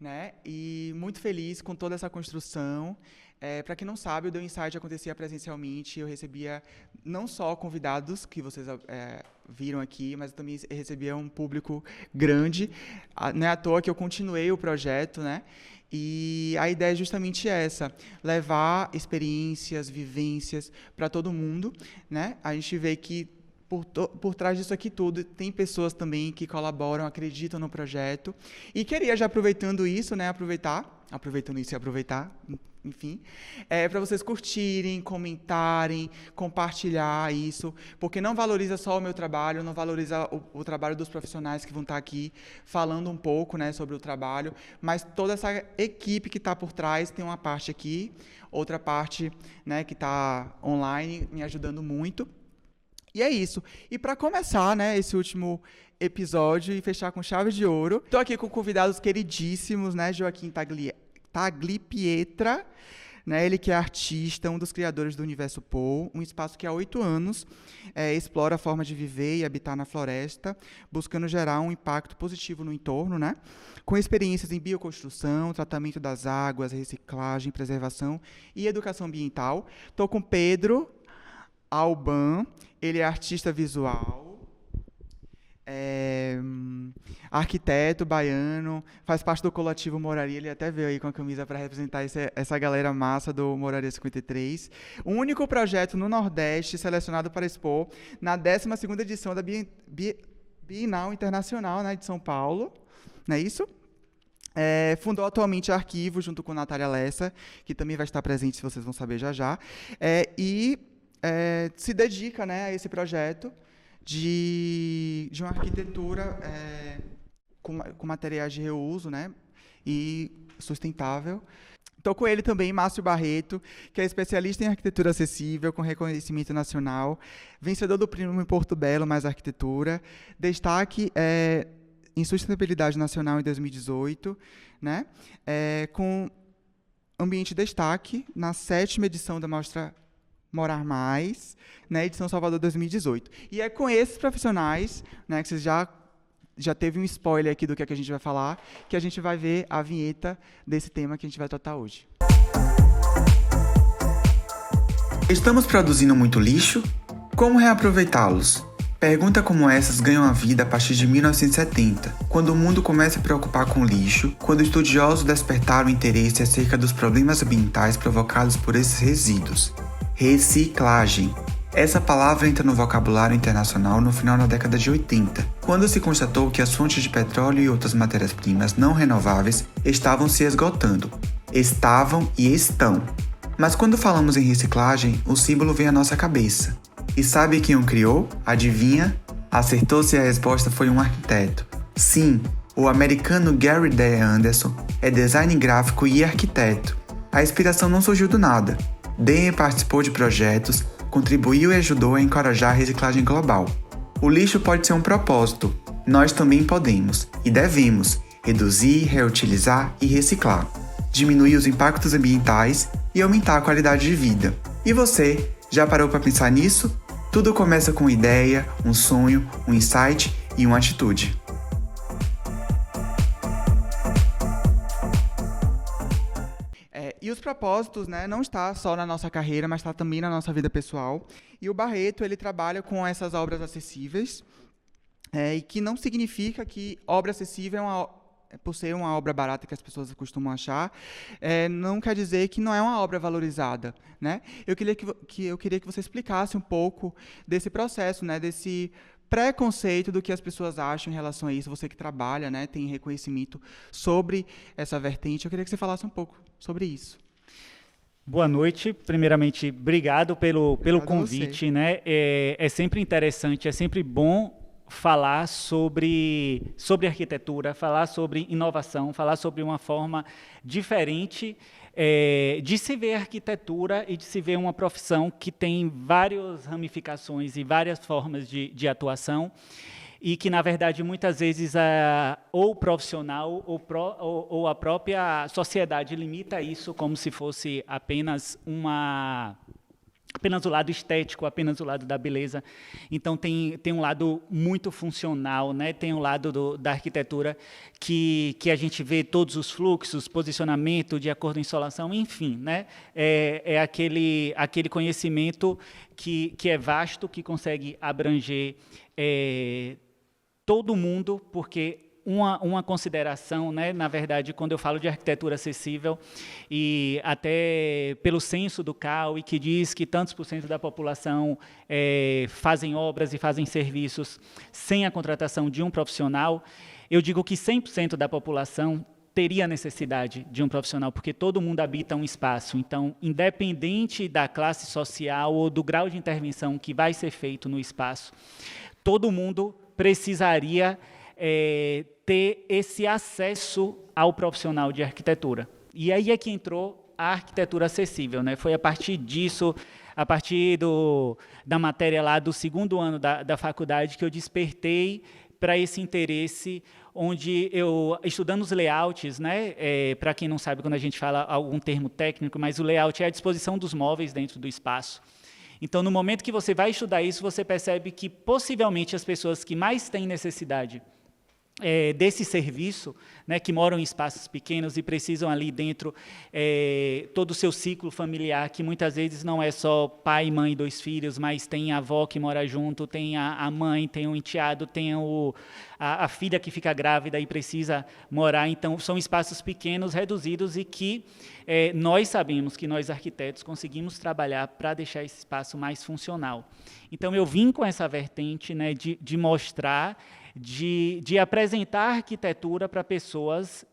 né? E muito feliz com toda essa construção. Para quem não sabe, o The Insight acontecia presencialmente. Eu recebia não só convidados, que vocês viram aqui, mas eu também recebia um público grande. Não é à toa que eu continuei o projeto, né? E a ideia é justamente essa, levar experiências, vivências para todo mundo, né? A gente vê que por trás disso aqui tudo, tem pessoas também que colaboram, acreditam no projeto. E queria, já aproveitando isso, né, aproveitando isso e aproveitar, enfim, para vocês curtirem, comentarem, compartilhar isso, porque não valoriza só o meu trabalho, não valoriza o trabalho dos profissionais que vão estar aqui falando um pouco, né, sobre o trabalho, mas toda essa equipe que está por trás tem uma parte aqui, outra parte, né, que está online, me ajudando muito. E é isso. E para começar, né, esse último episódio e fechar com chave de ouro, estou aqui com convidados queridíssimos, né, Joaquim Taglipietra, né, ele que é artista, um dos criadores do Universo Paul, um espaço que há 8 anos explora a forma de viver e habitar na floresta, buscando gerar um impacto positivo no entorno, né, com experiências em bioconstrução, tratamento das águas, reciclagem, preservação e educação ambiental. Estou com Pedro Alban, ele é artista visual, arquiteto baiano, faz parte do coletivo Moraria, ele até veio aí com a camisa para representar essa galera massa do Moraria 53. O único projeto no Nordeste selecionado para expor na 12ª edição da Bienal Internacional, né, de São Paulo, não é isso? Fundou atualmente Arquivo, junto com Natália Lessa, que também vai estar presente, se vocês vão saber já já, se dedica, né, a esse projeto de uma arquitetura com materiais de reuso, né, e sustentável. Estou com ele também, Márcio Barreto, que é especialista em arquitetura acessível, com reconhecimento nacional, vencedor do Prêmio em Porto Belo Mais Arquitetura, destaque em sustentabilidade nacional em 2018, né, com ambiente destaque na 7ª edição da Mostra Morar Mais, né, edição Salvador 2018. E é com esses profissionais, né, que vocês já teve um spoiler aqui do que a gente vai falar, que a gente vai ver a vinheta desse tema que a gente vai tratar hoje. Estamos produzindo muito lixo? Como reaproveitá-los? Perguntas como essas ganham a vida a partir de 1970, quando o mundo começa a preocupar com o lixo, quando estudiosos despertaram interesse acerca dos problemas ambientais provocados por esses resíduos. Reciclagem. Essa palavra entra no vocabulário internacional no final da década de 80, quando se constatou que as fontes de petróleo e outras matérias-primas não renováveis estavam se esgotando. Estavam e estão. Mas quando falamos em reciclagem, o símbolo vem à nossa cabeça. E sabe quem o criou? Adivinha? Acertou se a resposta foi um arquiteto. Sim, o americano Gary D. Anderson é design gráfico e arquiteto. A inspiração não surgiu do nada. D. participou de projetos, contribuiu e ajudou a encorajar a reciclagem global. O lixo pode ser um propósito. Nós também podemos, e devemos, reduzir, reutilizar e reciclar. Diminuir os impactos ambientais e aumentar a qualidade de vida. E você, já parou para pensar nisso? Tudo começa com uma ideia, um sonho, um insight e uma atitude. E os propósitos, né, não está só na nossa carreira, mas está também na nossa vida pessoal. E o Barreto, ele trabalha com essas obras acessíveis, e que não significa que obra acessível por ser uma obra barata que as pessoas costumam achar, não quer dizer que não é uma obra valorizada, né? Eu queria que você explicasse um pouco desse processo, né, desse preconceito do que as pessoas acham em relação a isso. Você que trabalha, né, tem reconhecimento sobre essa vertente. Eu queria que você falasse um pouco sobre isso. Boa noite. Primeiramente, obrigado pelo convite, né? É sempre interessante, é sempre bom falar sobre arquitetura, falar sobre inovação, falar sobre uma forma diferente de se ver arquitetura e de se ver uma profissão que tem várias ramificações e várias formas de atuação, e que, na verdade, muitas vezes ou o profissional ou a própria sociedade limita isso como se fosse apenas uma apenas o lado estético, apenas o lado da beleza. Então, tem um lado muito funcional, né? Tem um lado da arquitetura que a gente vê todos os fluxos, posicionamento de acordo com a insolação, enfim, né? É aquele conhecimento que é vasto, que consegue abranger todo mundo, porque uma consideração, né, na verdade, quando eu falo de arquitetura acessível, e até pelo censo do CAUI, que diz que tantos por cento da população fazem obras e fazem serviços sem a contratação de um profissional, eu digo que 100% da população teria necessidade de um profissional, porque todo mundo habita um espaço. Então, independente da classe social ou do grau de intervenção que vai ser feito no espaço, todo mundo precisaria ter esse acesso ao profissional de arquitetura. E aí é que entrou a arquitetura acessível, né? Foi a partir disso, a partir da matéria lá do segundo ano da faculdade, que eu despertei para esse interesse, onde eu, estudando os layouts, né? Para quem não sabe, quando a gente fala algum termo técnico, mas o layout é a disposição dos móveis dentro do espaço. Então, no momento que você vai estudar isso, você percebe que, possivelmente, as pessoas que mais têm necessidade desse serviço, né, que moram em espaços pequenos e precisam ali dentro todo o seu ciclo familiar, que muitas vezes não é só pai, mãe e 2 filhos, mas tem a avó que mora junto, tem a mãe, tem o enteado, tem a filha que fica grávida e precisa morar. Então, são espaços pequenos, reduzidos, e que nós sabemos que nós, arquitetos, conseguimos trabalhar para deixar esse espaço mais funcional. Então, eu vim com essa vertente, né, de mostrar, de apresentar a arquitetura para pessoas,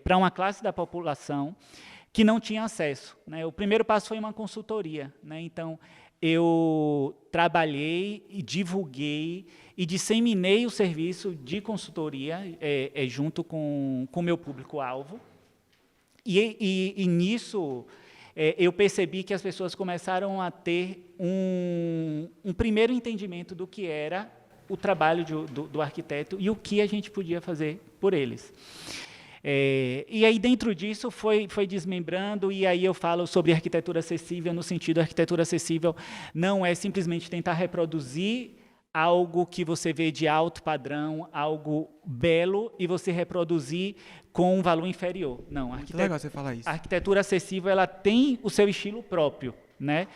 para uma classe da população que não tinha acesso, né? O primeiro passo foi uma consultoria, né? Então, eu trabalhei e divulguei e disseminei o serviço de consultoria junto com o meu público-alvo. E nisso, eu percebi que as pessoas começaram a ter um primeiro entendimento do que era o trabalho do arquiteto e o que a gente podia fazer por eles. E aí, dentro disso, foi desmembrando, e aí eu falo sobre arquitetura acessível, no sentido, arquitetura acessível não é simplesmente tentar reproduzir algo que você vê de alto padrão, algo belo, e você reproduzir com um valor inferior. Não, muito legal você falar isso. A arquitetura acessível, ela tem o seu estilo próprio, né?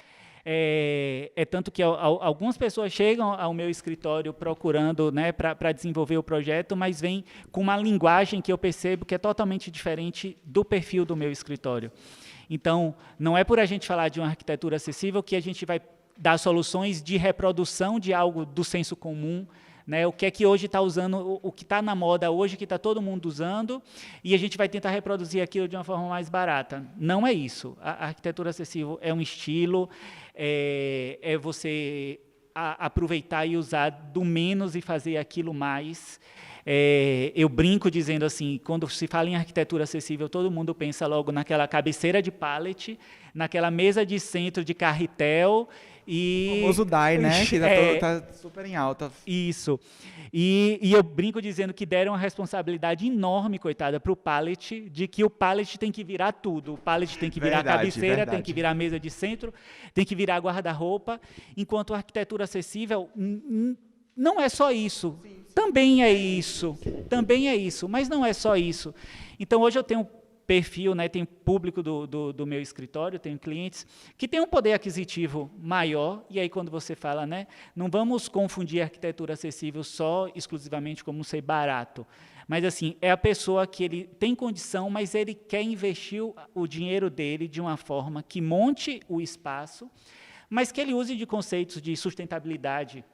Tanto que algumas pessoas chegam ao meu escritório procurando, né, para desenvolver o projeto, mas vêm com uma linguagem que eu percebo que é totalmente diferente do perfil do meu escritório. Então, não é por a gente falar de uma arquitetura acessível que a gente vai dar soluções de reprodução de algo do senso comum, né? O que é que hoje está usando, o que está na moda hoje, que está todo mundo usando, e a gente vai tentar reproduzir aquilo de uma forma mais barata. Não é isso. A arquitetura acessível é um estilo, é você aproveitar e usar do menos e fazer aquilo mais. Eu brinco dizendo assim, quando se fala em arquitetura acessível, todo mundo pensa logo naquela cabeceira de pallet, naquela mesa de centro de carretel, o famoso DAI, né? Que tá super em alta. Isso. E eu brinco dizendo que deram uma responsabilidade enorme, coitada, para o pallet, de que o pallet tem que virar tudo. O pallet tem que virar a cabeceira, tem que virar a mesa de centro, tem que virar guarda-roupa, enquanto a arquitetura acessível não é só isso. Sim. Também é isso, mas não é só isso. Então, hoje eu tenho perfil, né, tenho público do meu escritório, tenho clientes que têm um poder aquisitivo maior, e aí quando você fala, né, não vamos confundir arquitetura acessível só exclusivamente como ser barato, mas assim, é a pessoa que ele tem condição, mas ele quer investir o dinheiro dele de uma forma que monte o espaço, mas que ele use de conceitos de sustentabilidade,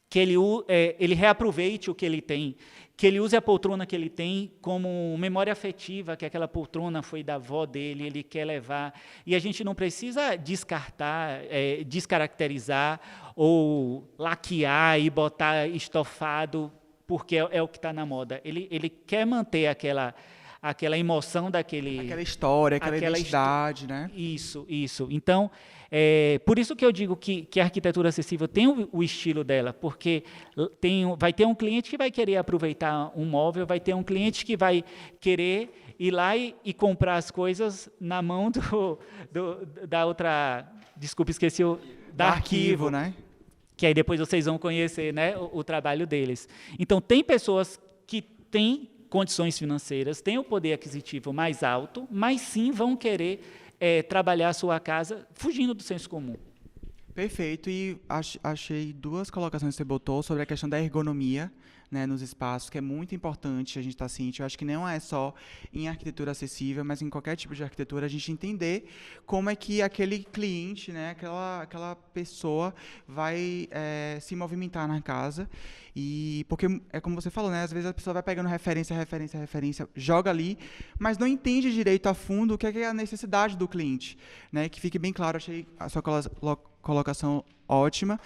que ele reaproveite o que ele tem, que ele use a poltrona que ele tem como memória afetiva, que aquela poltrona foi da avó dele, ele quer levar. E a gente não precisa descartar, descaracterizar ou laquear e botar estofado, porque é o que está na moda. Ele quer manter aquela emoção daquele... Aquela história, aquela identidade, né? Isso. Então, por isso que eu digo que a arquitetura acessível tem o estilo dela, porque vai ter um cliente que vai querer aproveitar um móvel, vai ter um cliente que vai querer ir lá e comprar as coisas na mão da outra, desculpa, esqueci da Arquivo, né? Que aí depois vocês vão conhecer, né, o trabalho deles. Então, tem pessoas que têm condições financeiras, têm o poder aquisitivo mais alto, mas sim vão querer trabalhar a sua casa fugindo do senso comum. Perfeito, e achei 2 colocações que você botou sobre a questão da ergonomia, né, nos espaços, que é muito importante a gente estar ciente. Eu acho que não é só em arquitetura acessível, mas em qualquer tipo de arquitetura, a gente entender como é que aquele cliente, né, aquela pessoa vai se movimentar na casa. E porque é como você falou, né, às vezes a pessoa vai pegando referência, joga ali, mas não entende direito a fundo o que é a necessidade do cliente, né, que fique bem claro. Achei a sua colocação ótima.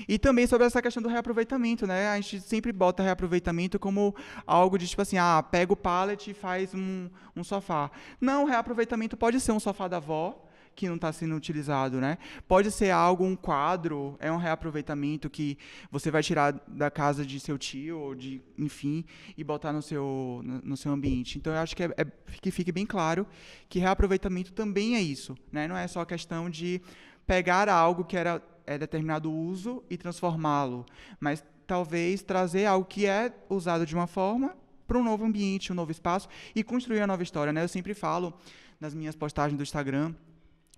E também sobre essa questão do reaproveitamento, né? A gente sempre bota reaproveitamento como algo de, tipo assim, pega o pallet e faz um sofá. Não, reaproveitamento pode ser um sofá da avó, que não está sendo utilizado, né? Pode ser um quadro, é um reaproveitamento que você vai tirar da casa de seu tio, ou enfim, e botar no seu ambiente. Então, eu acho que fique bem claro que reaproveitamento também é isso, né? Não é só questão de pegar algo que era determinado uso e transformá-lo, mas talvez trazer algo que é usado de uma forma para um novo ambiente, um novo espaço, e construir uma nova história, né? Eu sempre falo nas minhas postagens do Instagram,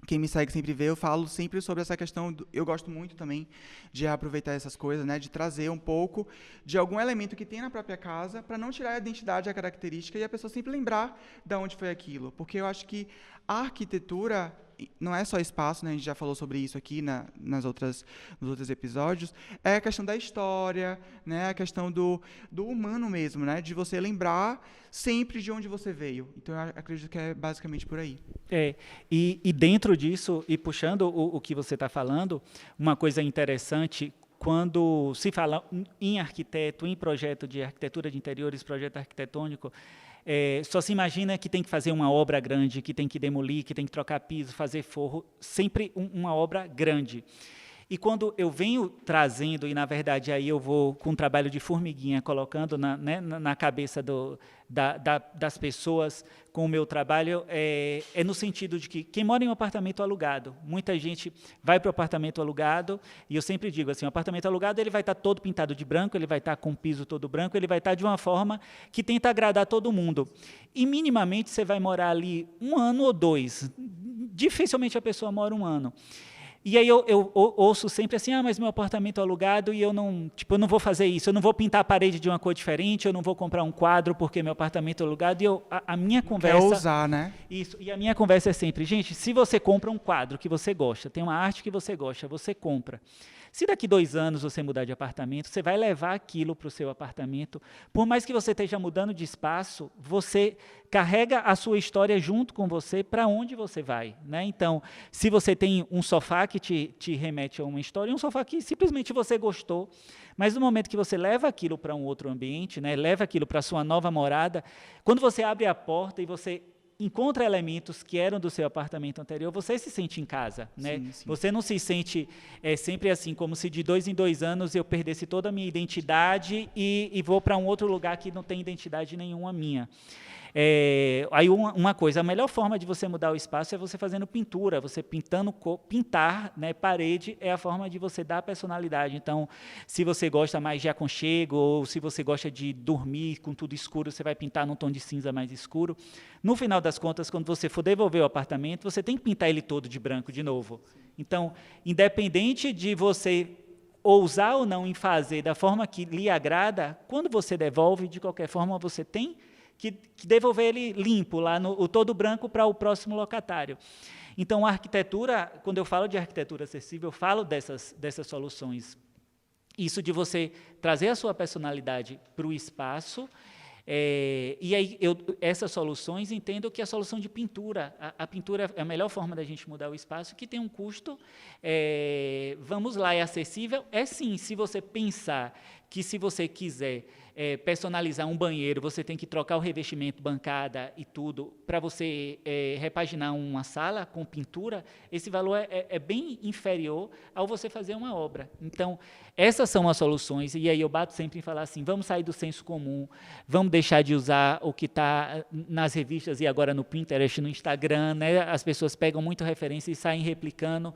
quem me segue sempre vê, eu falo sempre sobre essa questão, eu gosto muito também de aproveitar essas coisas, né, de trazer um pouco de algum elemento que tem na própria casa, para não tirar a identidade, a característica, e a pessoa sempre lembrar de onde foi aquilo, porque eu acho que a arquitetura não é só espaço, né, a gente já falou sobre isso aqui nos outros episódios, é a questão da história, né, a questão do humano mesmo, né, de você lembrar sempre de onde você veio. Então, eu acredito que é basicamente por aí. E dentro disso, e puxando o que você está falando, uma coisa interessante, quando se fala em arquiteto, em projeto de arquitetura de interiores, projeto arquitetônico, só se imagina que tem que fazer uma obra grande, que tem que demolir, que tem que trocar piso, fazer forro, sempre uma obra grande. E quando eu venho trazendo, e na verdade aí eu vou com um trabalho de formiguinha, colocando na cabeça das pessoas com o meu trabalho, é no sentido de que quem mora em um apartamento alugado, muita gente vai para o apartamento alugado, e eu sempre digo assim, o apartamento alugado ele vai estar todo pintado de branco, ele vai estar com o piso todo branco, ele vai estar de uma forma que tenta agradar todo mundo. E minimamente você vai morar ali 1 ano ou 2, dificilmente a pessoa mora 1 ano. E aí eu ouço sempre assim, mas meu apartamento é alugado e eu não vou fazer isso, eu não vou pintar a parede de uma cor diferente, eu não vou comprar um quadro porque meu apartamento é alugado. E a minha conversa... Quer usar, né? Isso, e a minha conversa é sempre, gente, se você compra um quadro que você gosta, tem uma arte que você gosta, você compra. Se daqui 2 anos você mudar de apartamento, você vai levar aquilo para o seu apartamento. Por mais que você esteja mudando de espaço, você carrega a sua história junto com você para onde você vai, né? Então, se você tem um sofá que te remete a uma história, um sofá que simplesmente você gostou, mas no momento que você leva aquilo para um outro ambiente, né, leva aquilo para a sua nova morada, quando você abre a porta e você encontra elementos que eram do seu apartamento anterior, você se sente em casa, né? Sim. Você não se sente sempre assim, como se de 2 em 2 anos eu perdesse toda a minha identidade e vou para um outro lugar que não tem identidade nenhuma minha. Aí uma coisa, a melhor forma de você mudar o espaço é você fazendo pintura, você pintar, né, parede é a forma de você dar personalidade. Então, se você gosta mais de aconchego, ou se você gosta de dormir com tudo escuro, você vai pintar num tom de cinza mais escuro. No final das contas, quando você for devolver o apartamento, você tem que pintar ele todo de branco de novo. Então, independente de você ousar ou não em fazer da forma que lhe agrada, quando você devolve, de qualquer forma, você tem que devolver ele limpo, lá o todo branco para o próximo locatário. Então, a arquitetura, quando eu falo de arquitetura acessível, eu falo dessas soluções. Isso de você trazer a sua personalidade para o espaço, e aí essas soluções, entendo que a solução de pintura, a pintura é a melhor forma da gente mudar o espaço, que tem um custo, vamos lá, é acessível? É sim, se você pensar que se você quiser personalizar um banheiro, você tem que trocar o revestimento, bancada e tudo, para você repaginar uma sala com pintura, esse valor é bem inferior ao você fazer uma obra. Então, essas são as soluções, e aí eu bato sempre em falar assim, vamos sair do senso comum, vamos deixar de usar o que está nas revistas e agora no Pinterest, no Instagram, né? As pessoas pegam muito referência e saem replicando.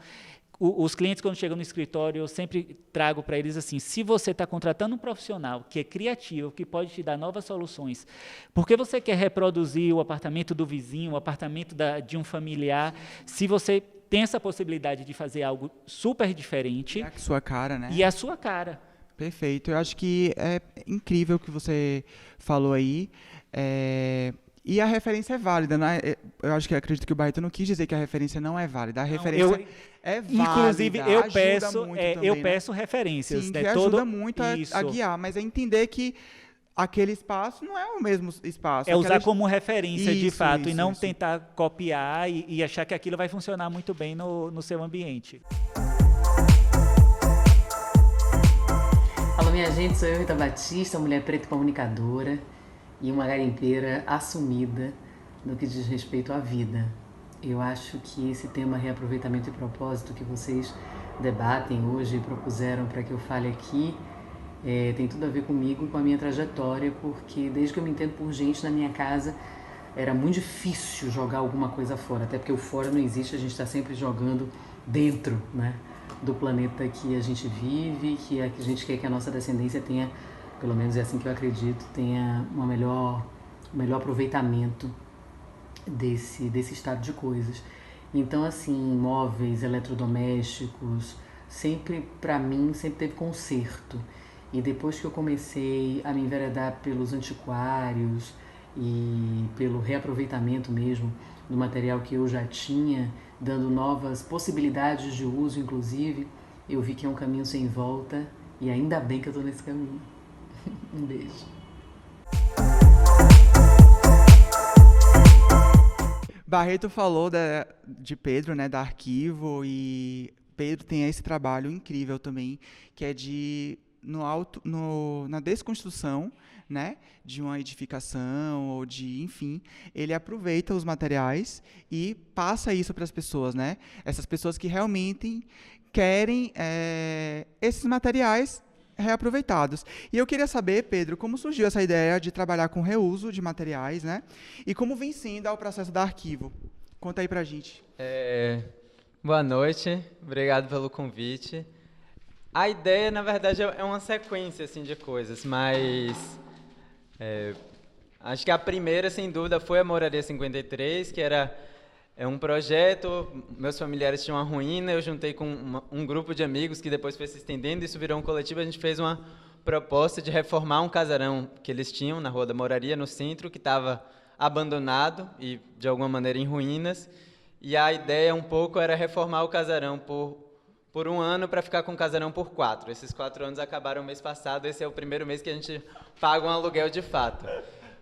Os clientes, quando chegam no escritório, eu sempre trago para eles assim, se você está contratando um profissional que é criativo, que pode te dar novas soluções, porque você quer reproduzir o apartamento do vizinho, o apartamento de um familiar, se você tem essa possibilidade de fazer algo super diferente... E a sua cara, né? E a sua cara. Perfeito. Eu acho que é incrível o que você falou aí. E a referência é válida, né? Eu acredito que o Barreto não quis dizer que a referência não é válida. A referência é válida. Inclusive, eu peço né? referências. Sim, né? que ajuda muito a guiar, mas é entender que aquele espaço não é o mesmo espaço. É usar como referência, de fato, e não isso. tentar copiar e achar que aquilo vai funcionar muito bem no seu ambiente. Alô, minha gente, sou eu, Rita Batista, mulher preta e comunicadora e uma garimpeira assumida no que diz respeito à vida. Eu acho que esse tema reaproveitamento e propósito que vocês debatem hoje e propuseram para que eu fale aqui tem tudo a ver comigo e com a minha trajetória, porque desde que eu me entendo por gente na minha casa era muito difícil jogar alguma coisa fora, até porque o fora não existe, a gente está sempre jogando dentro, né, do planeta que a gente vive, que a gente quer que a nossa descendência tenha, pelo menos é assim que eu acredito, tenha um melhor aproveitamento desse estado de coisas. Então, assim, móveis, eletrodomésticos, sempre, para mim, sempre teve conserto. E depois que eu comecei a me enveredar pelos antiquários e pelo reaproveitamento mesmo do material que eu já tinha, dando novas possibilidades de uso, inclusive, eu vi que é um caminho sem volta e ainda bem que eu tô nesse caminho. Um beijo. Barreto falou de Pedro, né, da Arquivo, e Pedro tem esse trabalho incrível também, que é na desconstrução, né, de uma edificação ou enfim, ele aproveita os materiais e passa isso para as pessoas, né? Essas pessoas que realmente querem esses materiais reaproveitados. E eu queria saber, Pedro, como surgiu essa ideia de trabalhar com reuso de materiais, né? E como vem sendo o processo da Arquivo? Conta aí pra gente. Boa noite, obrigado pelo convite. A ideia, na verdade, é uma sequência assim, de coisas, mas acho que a primeira, sem dúvida, foi a Moraria 53, que era um projeto, meus familiares tinham uma ruína, eu juntei com um grupo de amigos que depois foi se estendendo, isso virou um coletivo, a gente fez uma proposta de reformar um casarão que eles tinham na Rua da Moraria, no centro, que estava abandonado e, de alguma maneira, em ruínas, e a ideia um pouco era reformar o casarão por um ano para ficar com o casarão por 4. Esses 4 anos acabaram mês passado, esse é o primeiro mês que a gente paga um aluguel de fato.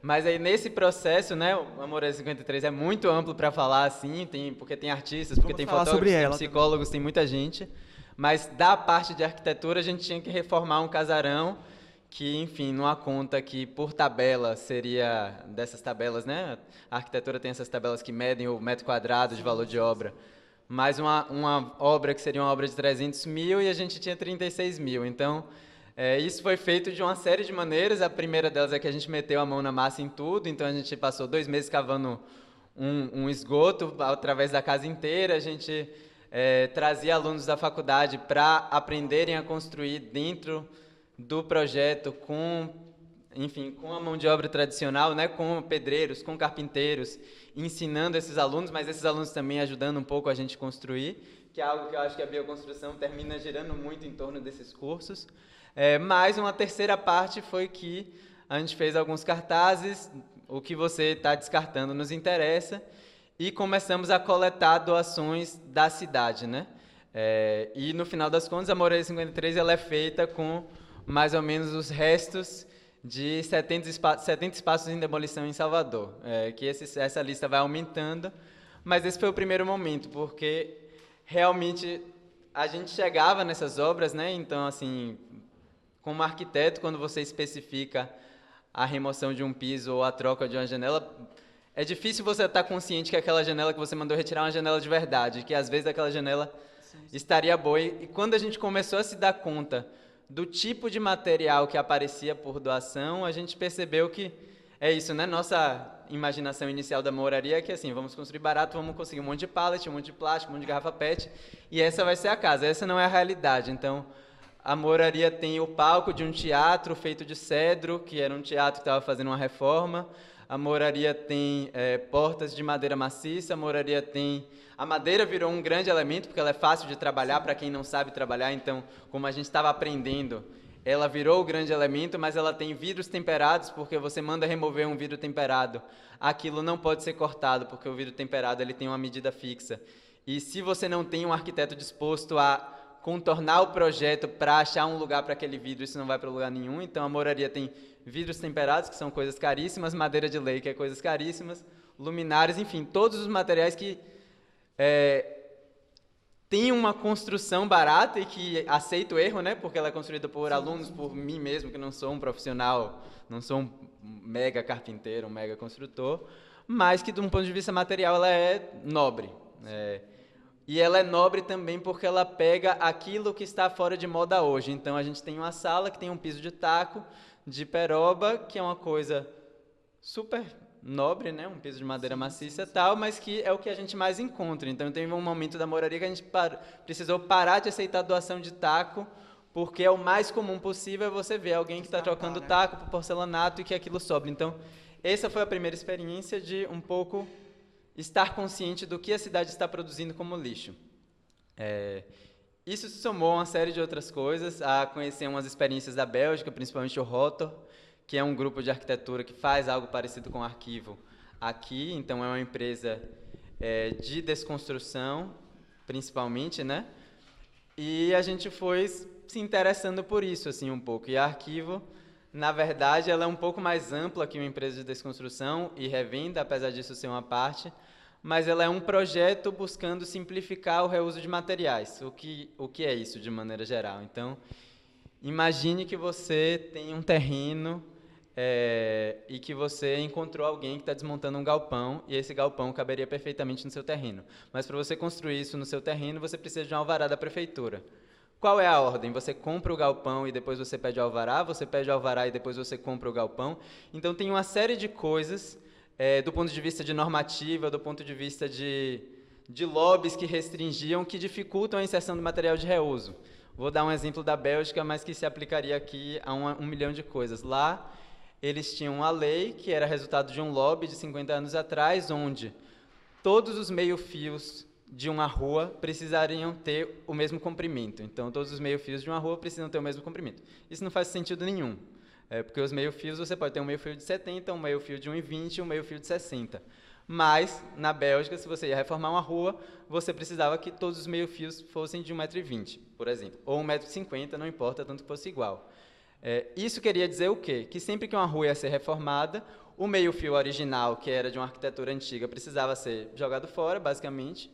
Mas aí nesse processo, né, o Moraria 53 é muito amplo para falar assim, porque tem artistas, porque tem fotógrafos, tem psicólogos, tem muita gente. Mas da parte de arquitetura a gente tinha que reformar um casarão que, enfim, numa conta que por tabela seria dessas tabelas, né? A arquitetura tem essas tabelas que medem o metro quadrado de valor de obra. Mais uma obra que seria uma obra de 300 mil e a gente tinha 36 mil. Então, isso foi feito de uma série de maneiras. A primeira delas é que a gente meteu a mão na massa em tudo. Então, a gente passou 2 meses cavando um esgoto através da casa inteira. A gente trazia alunos da faculdade para aprenderem a construir dentro do projeto com a mão de obra tradicional, né, com pedreiros, com carpinteiros, ensinando esses alunos, mas esses alunos também ajudando um pouco a gente construir, que é algo que eu acho que a bioconstrução termina girando muito em torno desses cursos. Mas uma terceira parte foi que a gente fez alguns cartazes, o que você está descartando nos interessa, e começamos a coletar doações da cidade, né? E no final das contas, a Moraria 53 ela é feita com mais ou menos os restos de 70 espaços em demolição em Salvador, que essa lista vai aumentando, mas esse foi o primeiro momento, porque realmente a gente chegava nessas obras, né? Então, assim, como arquiteto, quando você especifica a remoção de um piso ou a troca de uma janela, é difícil você estar consciente que aquela janela que você mandou retirar é uma janela de verdade, que às vezes aquela janela estaria boa. E quando a gente começou a se dar conta do tipo de material que aparecia por doação, a gente percebeu que é isso, né? Nossa imaginação inicial da moraria é que assim, vamos construir barato, vamos conseguir um monte de pallet, um monte de plástico, um monte de garrafa PET, e essa vai ser a casa. Essa não é a realidade. Então, a moraria tem o palco de um teatro feito de cedro, que era um teatro que estava fazendo uma reforma. A moraria tem portas de madeira maciça. A moraria tem... A madeira virou um grande elemento, porque ela é fácil de trabalhar para quem não sabe trabalhar. Então, como a gente estava aprendendo, ela virou o grande elemento, mas ela tem vidros temperados, porque você manda remover um vidro temperado. Aquilo não pode ser cortado, porque o vidro temperado ele tem uma medida fixa. E se você não tem um arquiteto disposto a contornar o projeto para achar um lugar para aquele vidro, isso não vai para lugar nenhum. Então, a moraria tem vidros temperados, que são coisas caríssimas, madeira de lei, que é coisas caríssimas, luminárias, enfim, todos os materiais que tem uma construção barata e que aceita o erro, né? Porque ela é construída por alunos, por mim mesmo, que não sou um profissional, não sou um mega carpinteiro, um mega construtor, mas que, de um ponto de vista material, ela é nobre. E ela é nobre também porque ela pega aquilo que está fora de moda hoje. Então, a gente tem uma sala que tem um piso de taco, de peroba, que é uma coisa super nobre, né? Um piso de madeira maciça e tal, mas que é o que a gente mais encontra. Então, teve um momento da moraria que a gente precisou parar de aceitar doação de taco, porque é o mais comum possível você ver alguém que está trocando taco por porcelanato e que aquilo sobra. Então, essa foi a primeira experiência de um pouco estar consciente do que a cidade está produzindo como lixo. Isso se somou a uma série de outras coisas, a conhecer umas experiências da Bélgica, principalmente o Rotor, que é um grupo de arquitetura que faz algo parecido com o Arquivo aqui. Então, é uma empresa de desconstrução, principalmente, né? E a gente foi se interessando por isso, assim, um pouco. E a Arquivo, na verdade, ela é um pouco mais ampla que uma empresa de desconstrução e revenda, apesar disso ser uma parte, mas ela é um projeto buscando simplificar o reuso de materiais. O que é isso, de maneira geral? Então, imagine que você tem um terreno e que você encontrou alguém que está desmontando um galpão, e esse galpão caberia perfeitamente no seu terreno. Mas para você construir isso no seu terreno, você precisa de um alvará da prefeitura. Qual é a ordem? Você compra o galpão e depois você pede o alvará, você pede o alvará e depois você compra o galpão. Então, tem uma série de coisas, do ponto de vista de normativa, do ponto de vista de lobbies que restringiam, que dificultam a inserção do material de reuso. Vou dar um exemplo da Bélgica, mas que se aplicaria aqui a um milhão de coisas. Lá, eles tinham uma lei que era resultado de um lobby de 50 anos atrás, onde todos os meio-fios de uma rua precisariam ter o mesmo comprimento. Então, todos os meio-fios de uma rua precisam ter o mesmo comprimento. Isso não faz sentido nenhum, porque os meio-fios, você pode ter um meio-fio de 70, um meio-fio de 1,20 e um meio-fio de 60. Mas, na Bélgica, se você ia reformar uma rua, você precisava que todos os meio-fios fossem de 1,20 m, por exemplo, ou 1,50 m, não importa, tanto que fosse igual. Isso queria dizer o quê? Que sempre que uma rua ia ser reformada, o meio-fio original, que era de uma arquitetura antiga, precisava ser jogado fora, basicamente,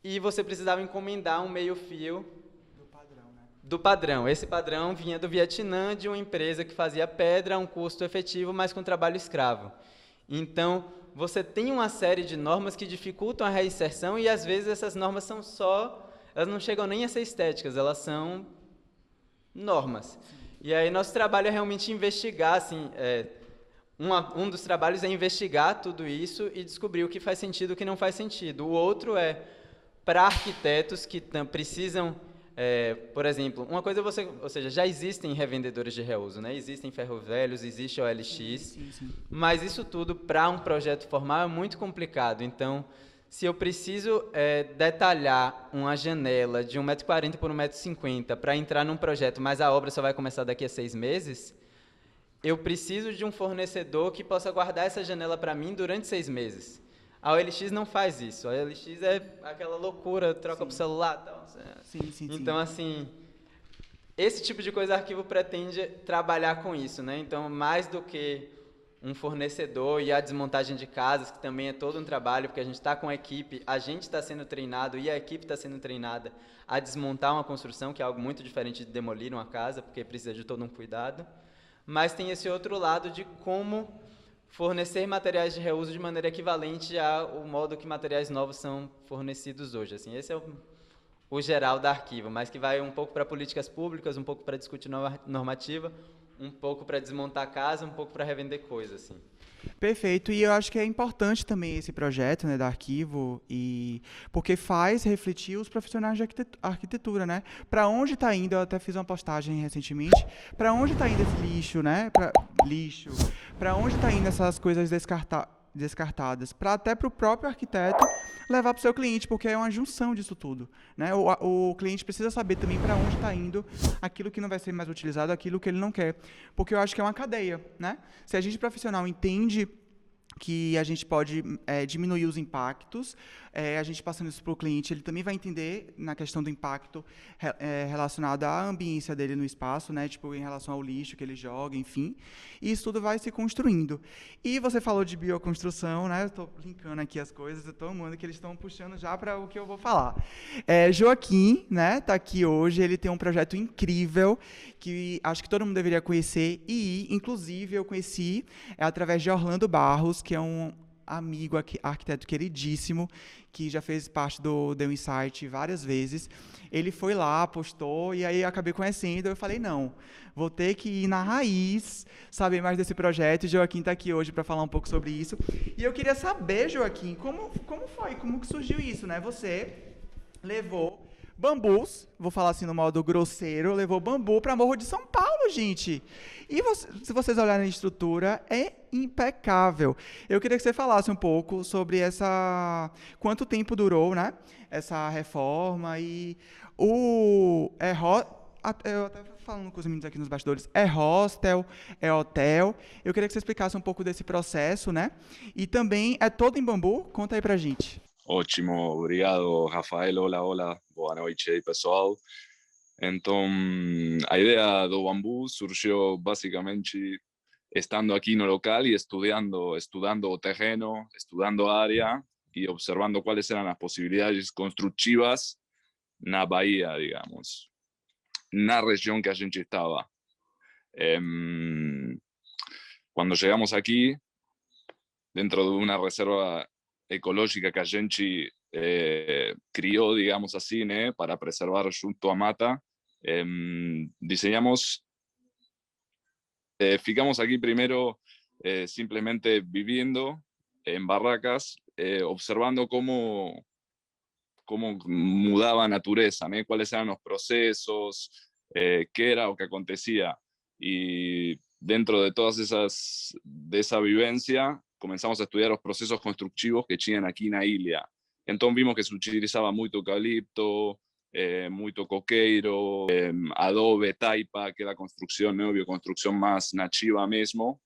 e você precisava encomendar um meio-fio do padrão. Esse padrão vinha do Vietnã, de uma empresa que fazia pedra a um custo efetivo, mas com trabalho escravo. Então, você tem uma série de normas que dificultam a reinserção e, às vezes, essas normas são elas não chegam nem a ser estéticas, elas são normas. E aí, nosso trabalho é realmente investigar, assim, um dos trabalhos é investigar tudo isso e descobrir o que faz sentido e o que não faz sentido. O outro é para arquitetos que precisam, por exemplo, uma coisa ou seja, já existem revendedores de reuso, né? Existem ferrovelhos, existe OLX, sim. Mas isso tudo para um projeto formal é muito complicado. Então, se eu preciso detalhar uma janela de 1,40 m por 1,50 m para entrar num projeto, mas a obra só vai começar daqui a 6 meses, eu preciso de um fornecedor que possa guardar essa janela para mim durante 6 meses. A OLX não faz isso. A OLX é aquela loucura, troca pro celular e tal. Sim. Então, assim, esse tipo de coisa o Arquivo pretende trabalhar com isso, né? Então, mais do que um fornecedor e a desmontagem de casas, que também é todo um trabalho, porque a gente está com a equipe, a gente está sendo treinado e a equipe está sendo treinada a desmontar uma construção, que é algo muito diferente de demolir uma casa, porque precisa de todo um cuidado. Mas tem esse outro lado de como fornecer materiais de reuso de maneira equivalente ao modo que materiais novos são fornecidos hoje. Assim, esse é o geral da Arquivo, mas que vai um pouco para políticas públicas, um pouco para discutir normativa, um pouco para desmontar a casa, um pouco para revender coisas, assim. Perfeito, e eu acho que é importante também esse projeto, né, da Arquivo, e porque faz refletir os profissionais de arquitetura, né? Para onde está indo? Eu até fiz uma postagem recentemente. Para onde está indo esse lixo, né? Lixo. Para onde está indo essas coisas descartadas? Para até para o próprio arquiteto levar para o seu cliente, porque é uma junção disso tudo, né? O cliente precisa saber também para onde está indo aquilo que não vai ser mais utilizado, aquilo que ele não quer, porque eu acho que é uma cadeia, né? Se a gente profissional entende que a gente pode diminuir os impactos, a gente passando isso para o cliente, ele também vai entender na questão do impacto relacionado à ambiência dele no espaço, né, tipo, em relação ao lixo que ele joga, enfim, e isso tudo vai se construindo. E você falou de bioconstrução, né, eu estou linkando aqui as coisas, eu estou amando que eles estão puxando já para o que eu vou falar. Joaquim, né, está aqui hoje, ele tem um projeto incrível, que acho que todo mundo deveria conhecer, e, inclusive, eu conheci através de Orlando Barros, que é um amigo arquiteto queridíssimo, que já fez parte do The Insight várias vezes. Ele foi lá, postou, e aí eu acabei conhecendo, eu falei, não, vou ter que ir na raiz, saber mais desse projeto, e Joaquim está aqui hoje para falar um pouco sobre isso. E eu queria saber, Joaquim, como foi, como que surgiu isso, né? Você levou bambus, vou falar assim no modo grosseiro, levou bambu para Morro de São Paulo, gente. E se vocês olharem a estrutura, é impecável. Eu queria que você falasse um pouco sobre quanto tempo durou, né, essa reforma e eu até falando com os meninos aqui nos bastidores, é hostel, é hotel. Eu queria que você explicasse um pouco desse processo, né? E também é todo em bambu? Conta aí pra gente. Ótimo, obrigado, Rafael. Hola, boa noite aí, pessoal. Então, a ideia do bambu surgiu basicamente estando aqui no local e estudando o terreno, estudando a área e observando quais eram as possibilidades construtivas na Bahia, digamos, na região que a gente estava. Quando chegamos aqui, dentro de uma reserva ecológica que a gente criou, digamos assim, né, para preservar junto a mata, diseñamos, ficamos aquí primero simplemente viviendo en barracas, observando cómo mudaba a natureza, ¿no? Cuáles eran los procesos, qué era lo que acontecía. Y dentro de de esa vivencia, comenzamos a estudiar los procesos constructivos que tienen aquí en la isla. Entonces vimos que se utilizaba mucho eucalipto, mucho coqueiro, adobe, taipa, que es la construcción, ¿no? Bioconstrucción más nativa mismo.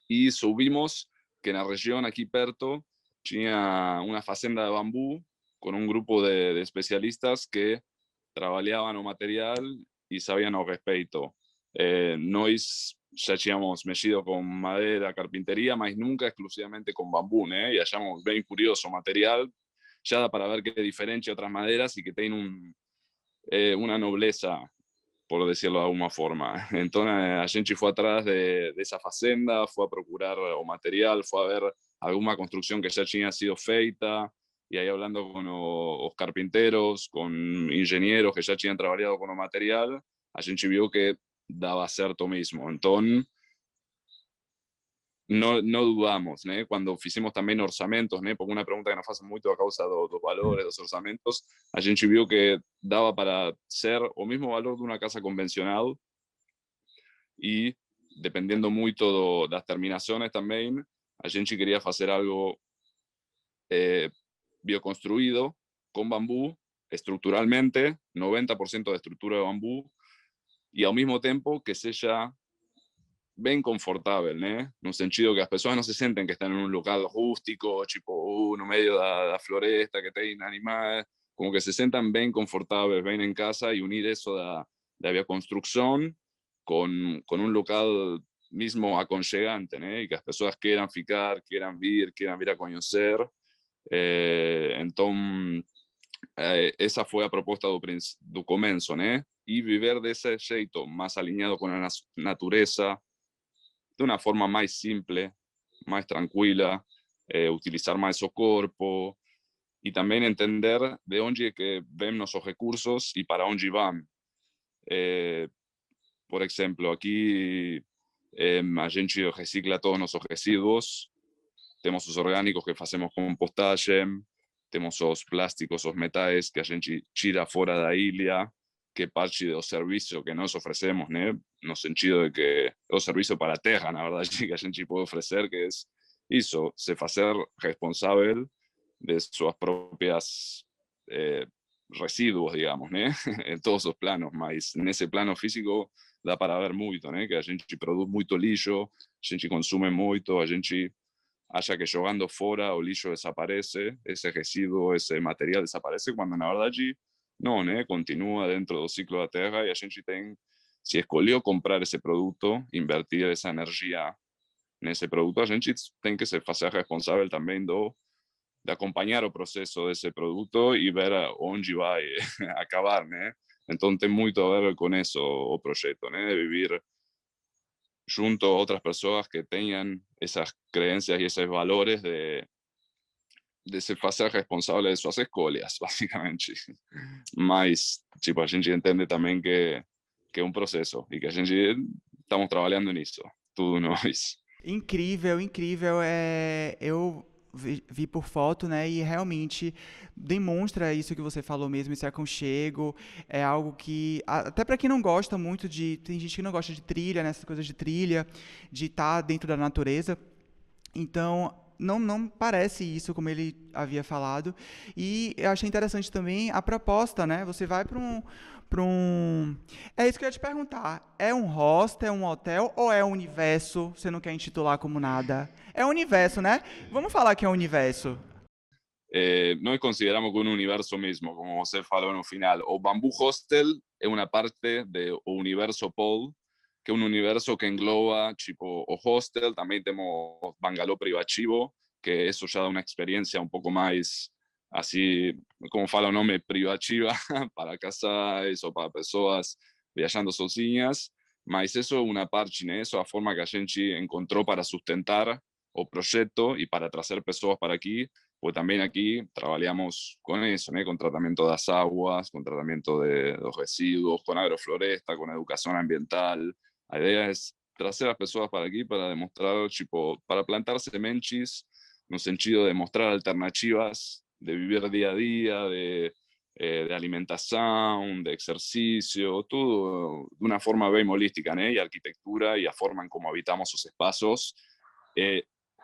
Y subimos que en la región aquí perto tenía una fazenda de bambú con un grupo de especialistas que trabajaban o material y sabían o respeto. Nós já tínhamos mexido com madeira, carpinteria, mas nunca exclusivamente com bambu, né? E achamos bem curioso o material. Já dá para ver que é diferente de outras madeiras e que tem uma nobleza, por decirlo de alguma forma. Então a gente foi atrás dessa fazenda, foi a procurar o material, foi a ver alguma construção que já tinha sido feita, e aí hablando com os carpinteros, com engenheiros que já tinham trabalhado com o material, a gente viu que daba certo mismo. Entonces, no dudamos, ¿no? Cuando hicimos también orçamentos, ¿no? Porque una pregunta que nos hacen mucho a causa de los valores, los orçamentos, a gente vio que daba para ser o mismo valor de una casa convencional y dependiendo mucho de las terminaciones también, a gente quería hacer algo bioconstruido con bambú, estructuralmente, 90% de estructura de bambú, e ao mesmo tempo que seja bem confortável, né? No sentido que as pessoas não se sentem que estão em um local rústico, tipo, no meio da floresta, que tem animais, como que se sentam bem confortáveis, bem em casa e unir isso da bioconstrução com um local mesmo aconchegante, né? E que as pessoas queiram ficar, queiram vir a conhecer. Então, essa foi a proposta do começo, né? E viver desse jeito, mais alinhado com a natureza, de uma forma mais simples, mais tranquila, utilizar mais o corpo e também entender de onde é que vêm nossos recursos e para onde vão. Por exemplo, aqui a gente recicla todos nossos resíduos, temos os orgânicos que fazemos compostagem, temos os plásticos, os metais que a gente tira fora da ilha, que é parte do serviço que nós oferecemos, né? No sentido de que é o serviço para a terra, na verdade, que a gente pode oferecer, que é isso, se fazer responsável de suas próprias resíduos, digamos, né? Em todos os planos, mas nesse plano físico dá para ver muito, né? Que a gente produz muito lixo, a gente consome muito, a gente acha que jogando fora o lixo desaparece, esse resíduo, esse material desaparece, quando na verdade não, né? Continua dentro do ciclo da terra e a gente tem, se escolheu comprar esse produto, invertir essa energia nesse produto, a gente tem que se fazer responsável também de acompanhar o processo desse produto e ver onde vai acabar, né? Então tem muito a ver com isso o projeto, né? De viver junto a outras pessoas que tenham essas crenças e esses valores de se fazer responsável de suas escolhas, basicamente. Mas, tipo, a gente entende também que é um processo e que a gente estamos trabalhando nisso, tudo nós. Incrível, incrível. Eu vi por foto, né? E realmente demonstra isso que você falou mesmo, esse aconchego. É algo que, até para quem não gosta muito tem gente que não gosta de trilha, né? Essas coisas de trilha, de estar dentro da natureza. Então, não parece isso, como ele havia falado. E eu achei interessante também a proposta, né? Você vai para um... É isso que eu ia te perguntar. É um hostel, é um hotel ou é um universo? Você não quer intitular como nada? É um universo, né? Vamos falar que é um universo. Nós consideramos que é um universo mesmo, como você falou no final. O Bamboo Hostel é uma parte do universo Pod, que é um universo que engloba tipo o hostel, também temos bangalô privativo, que isso já dá uma experiência um pouco mais, assim, como fala o nome, privativa, para casais ou para pessoas viajando sozinhas, mas isso é uma parte, né? Isso é a forma que a gente encontrou para sustentar o projeto e para trazer pessoas para aqui, pues também aqui trabalhamos com isso, né? Com tratamento das águas, com tratamento dos resíduos, com agrofloresta, com educação ambiental. A ideia é trazer as pessoas para aqui para demonstrar, tipo, para plantar sementes, no sentido de mostrar alternativas de viver dia a dia, de alimentação, de exercício, tudo de uma forma bem holística, né? E a arquitetura e a forma em como habitamos os espaços é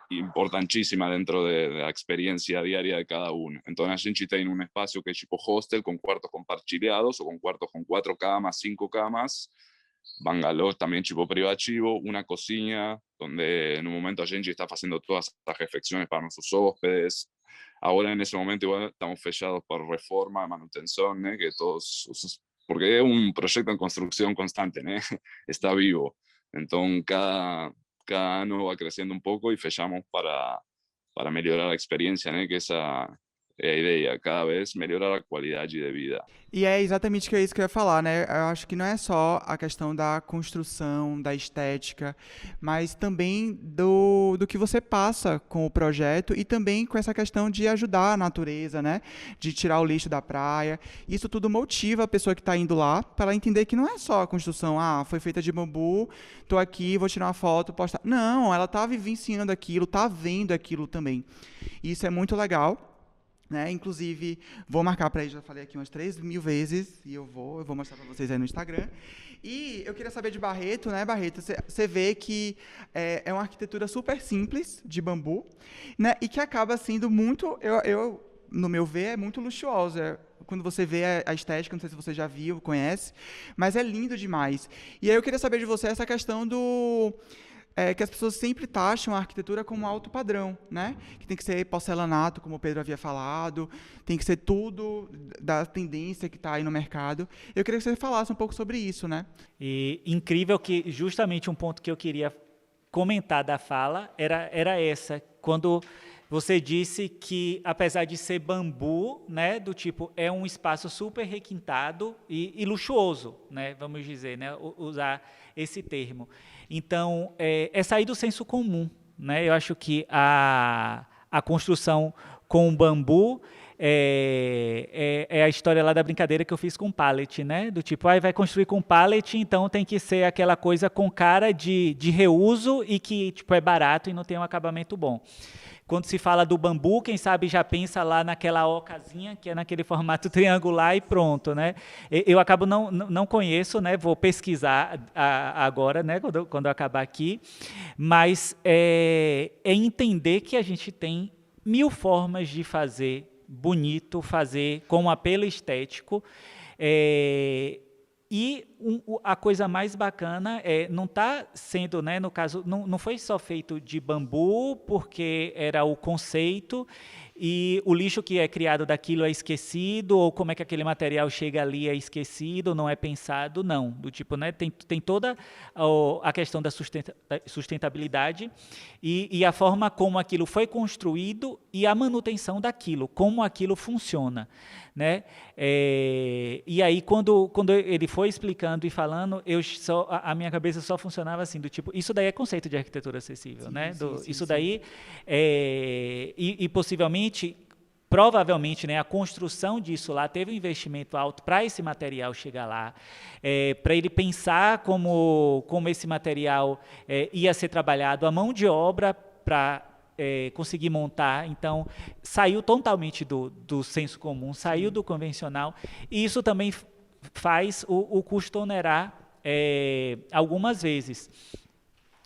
importantíssima dentro da experiência diária de cada um. Então a gente tem um espaço que é tipo hostel, com quartos compartilhados, ou com quartos com 4 camas, 5 camas, bangalô também tipo privativo, uma cozinha, onde no momento a gente está fazendo todas as refeições para nossos hóspedes. Agora, nesse momento, igual, estamos fechados por reforma, manutenção, né? Que todos, porque é um projeto em construção constante, né? Está vivo. Então, cada ano vai crescendo um pouco e fechamos para melhorar a experiência, né? Que essa é a ideia, cada vez melhorar a qualidade de vida. E é exatamente isso que eu ia falar, né? Eu acho que não é só a questão da construção, da estética, mas também do que você passa com o projeto e também com essa questão de ajudar a natureza, né? De tirar o lixo da praia. Isso tudo motiva a pessoa que está indo lá para ela entender que não é só a construção, foi feita de bambu, estou aqui, vou tirar uma foto, postar. Não, ela está vivenciando aquilo, está vendo aquilo também. Isso é muito legal. Né? Inclusive, vou marcar para eles, já falei aqui umas 3.000 vezes, e eu vou mostrar para vocês aí no Instagram. E eu queria saber de Barreto, né, Barreto? Você vê que é uma arquitetura super simples, de bambu, né? E que acaba sendo muito, no meu ver, é muito luxuosa. Quando você vê a estética, não sei se você já viu, conhece, mas é lindo demais. E aí eu queria saber de você essa questão que as pessoas sempre taxam a arquitetura como alto padrão, né? Que tem que ser porcelanato, como o Pedro havia falado, tem que ser tudo da tendência que está aí no mercado. Eu queria que você falasse um pouco sobre isso, né? E incrível que justamente um ponto que eu queria comentar da fala era essa, quando você disse que, apesar de ser bambu, né, do tipo, é um espaço super requintado e luxuoso, né, vamos dizer, né, usar esse termo. Então, é sair do senso comum, né? Eu acho que a construção com bambu é a história lá da brincadeira que eu fiz com pallet, né? Do tipo, vai construir com pallet, então tem que ser aquela coisa com cara de reuso e que tipo, é barato e não tem um acabamento bom. Quando se fala do bambu, quem sabe já pensa lá naquela ocasinha, que é naquele formato triangular e pronto, né? Eu acabo não conheço, né? Vou pesquisar agora, né? Quando eu acabar aqui. Mas é entender que a gente tem 1000 formas de fazer bonito, fazer com um apelo estético. E a coisa mais bacana não está sendo, né, no caso, não foi só feito de bambu, porque era o conceito, e o lixo que é criado daquilo é esquecido, ou como é que aquele material chega ali é esquecido, não é pensado, não. Do tipo, né, tem toda a questão da sustentabilidade e a forma como aquilo foi construído e a manutenção daquilo, como aquilo funciona, né? E aí, quando ele foi explicando e falando, a minha cabeça só funcionava assim, do tipo, isso daí é conceito de arquitetura acessível, sim, né? Sim, isso daí, e possivelmente, provavelmente, né, a construção disso lá teve um investimento alto para esse material chegar lá, para ele pensar como esse material ia ser trabalhado, a mão de obra para conseguir montar. Então, saiu totalmente do senso comum, saiu do convencional, e isso também faz o custo onerar algumas vezes,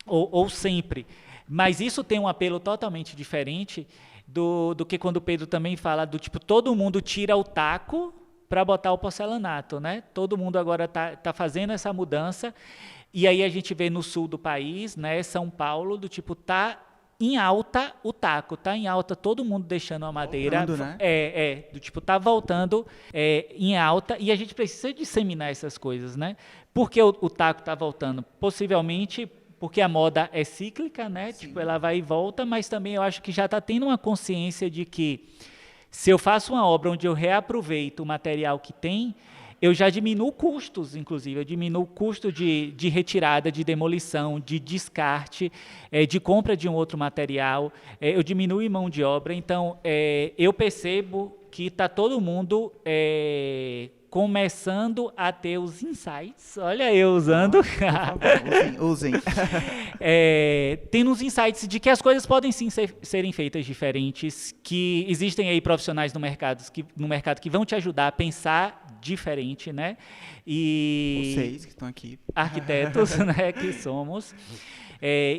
ou sempre. Mas isso tem um apelo totalmente diferente do que quando o Pedro também fala do tipo, todo mundo tira o taco para botar o porcelanato, né? Todo mundo agora tá fazendo essa mudança, e aí a gente vê no sul do país, né, São Paulo, do tipo, tá em alta o taco, tá em alta todo mundo deixando a madeira, voltando, né? Do tipo, tá voltando em alta, e a gente precisa disseminar essas coisas, né? Por que o taco tá voltando? Possivelmente porque a moda é cíclica, né? Sim. Tipo, ela vai e volta, mas também eu acho que já está tendo uma consciência de que se eu faço uma obra onde eu reaproveito o material que tem, eu já diminuo custos, inclusive, eu diminuo o custo de retirada, de demolição, de descarte, de compra de um outro material, eu diminuo mão de obra. Então, eu percebo que está todo mundo começando a ter os insights, olha eu usando, usem. Tendo os insights de que as coisas podem sim serem feitas diferentes, que existem aí profissionais no mercado que vão te ajudar a pensar diferente, né? E vocês que estão aqui, arquitetos, né, que somos.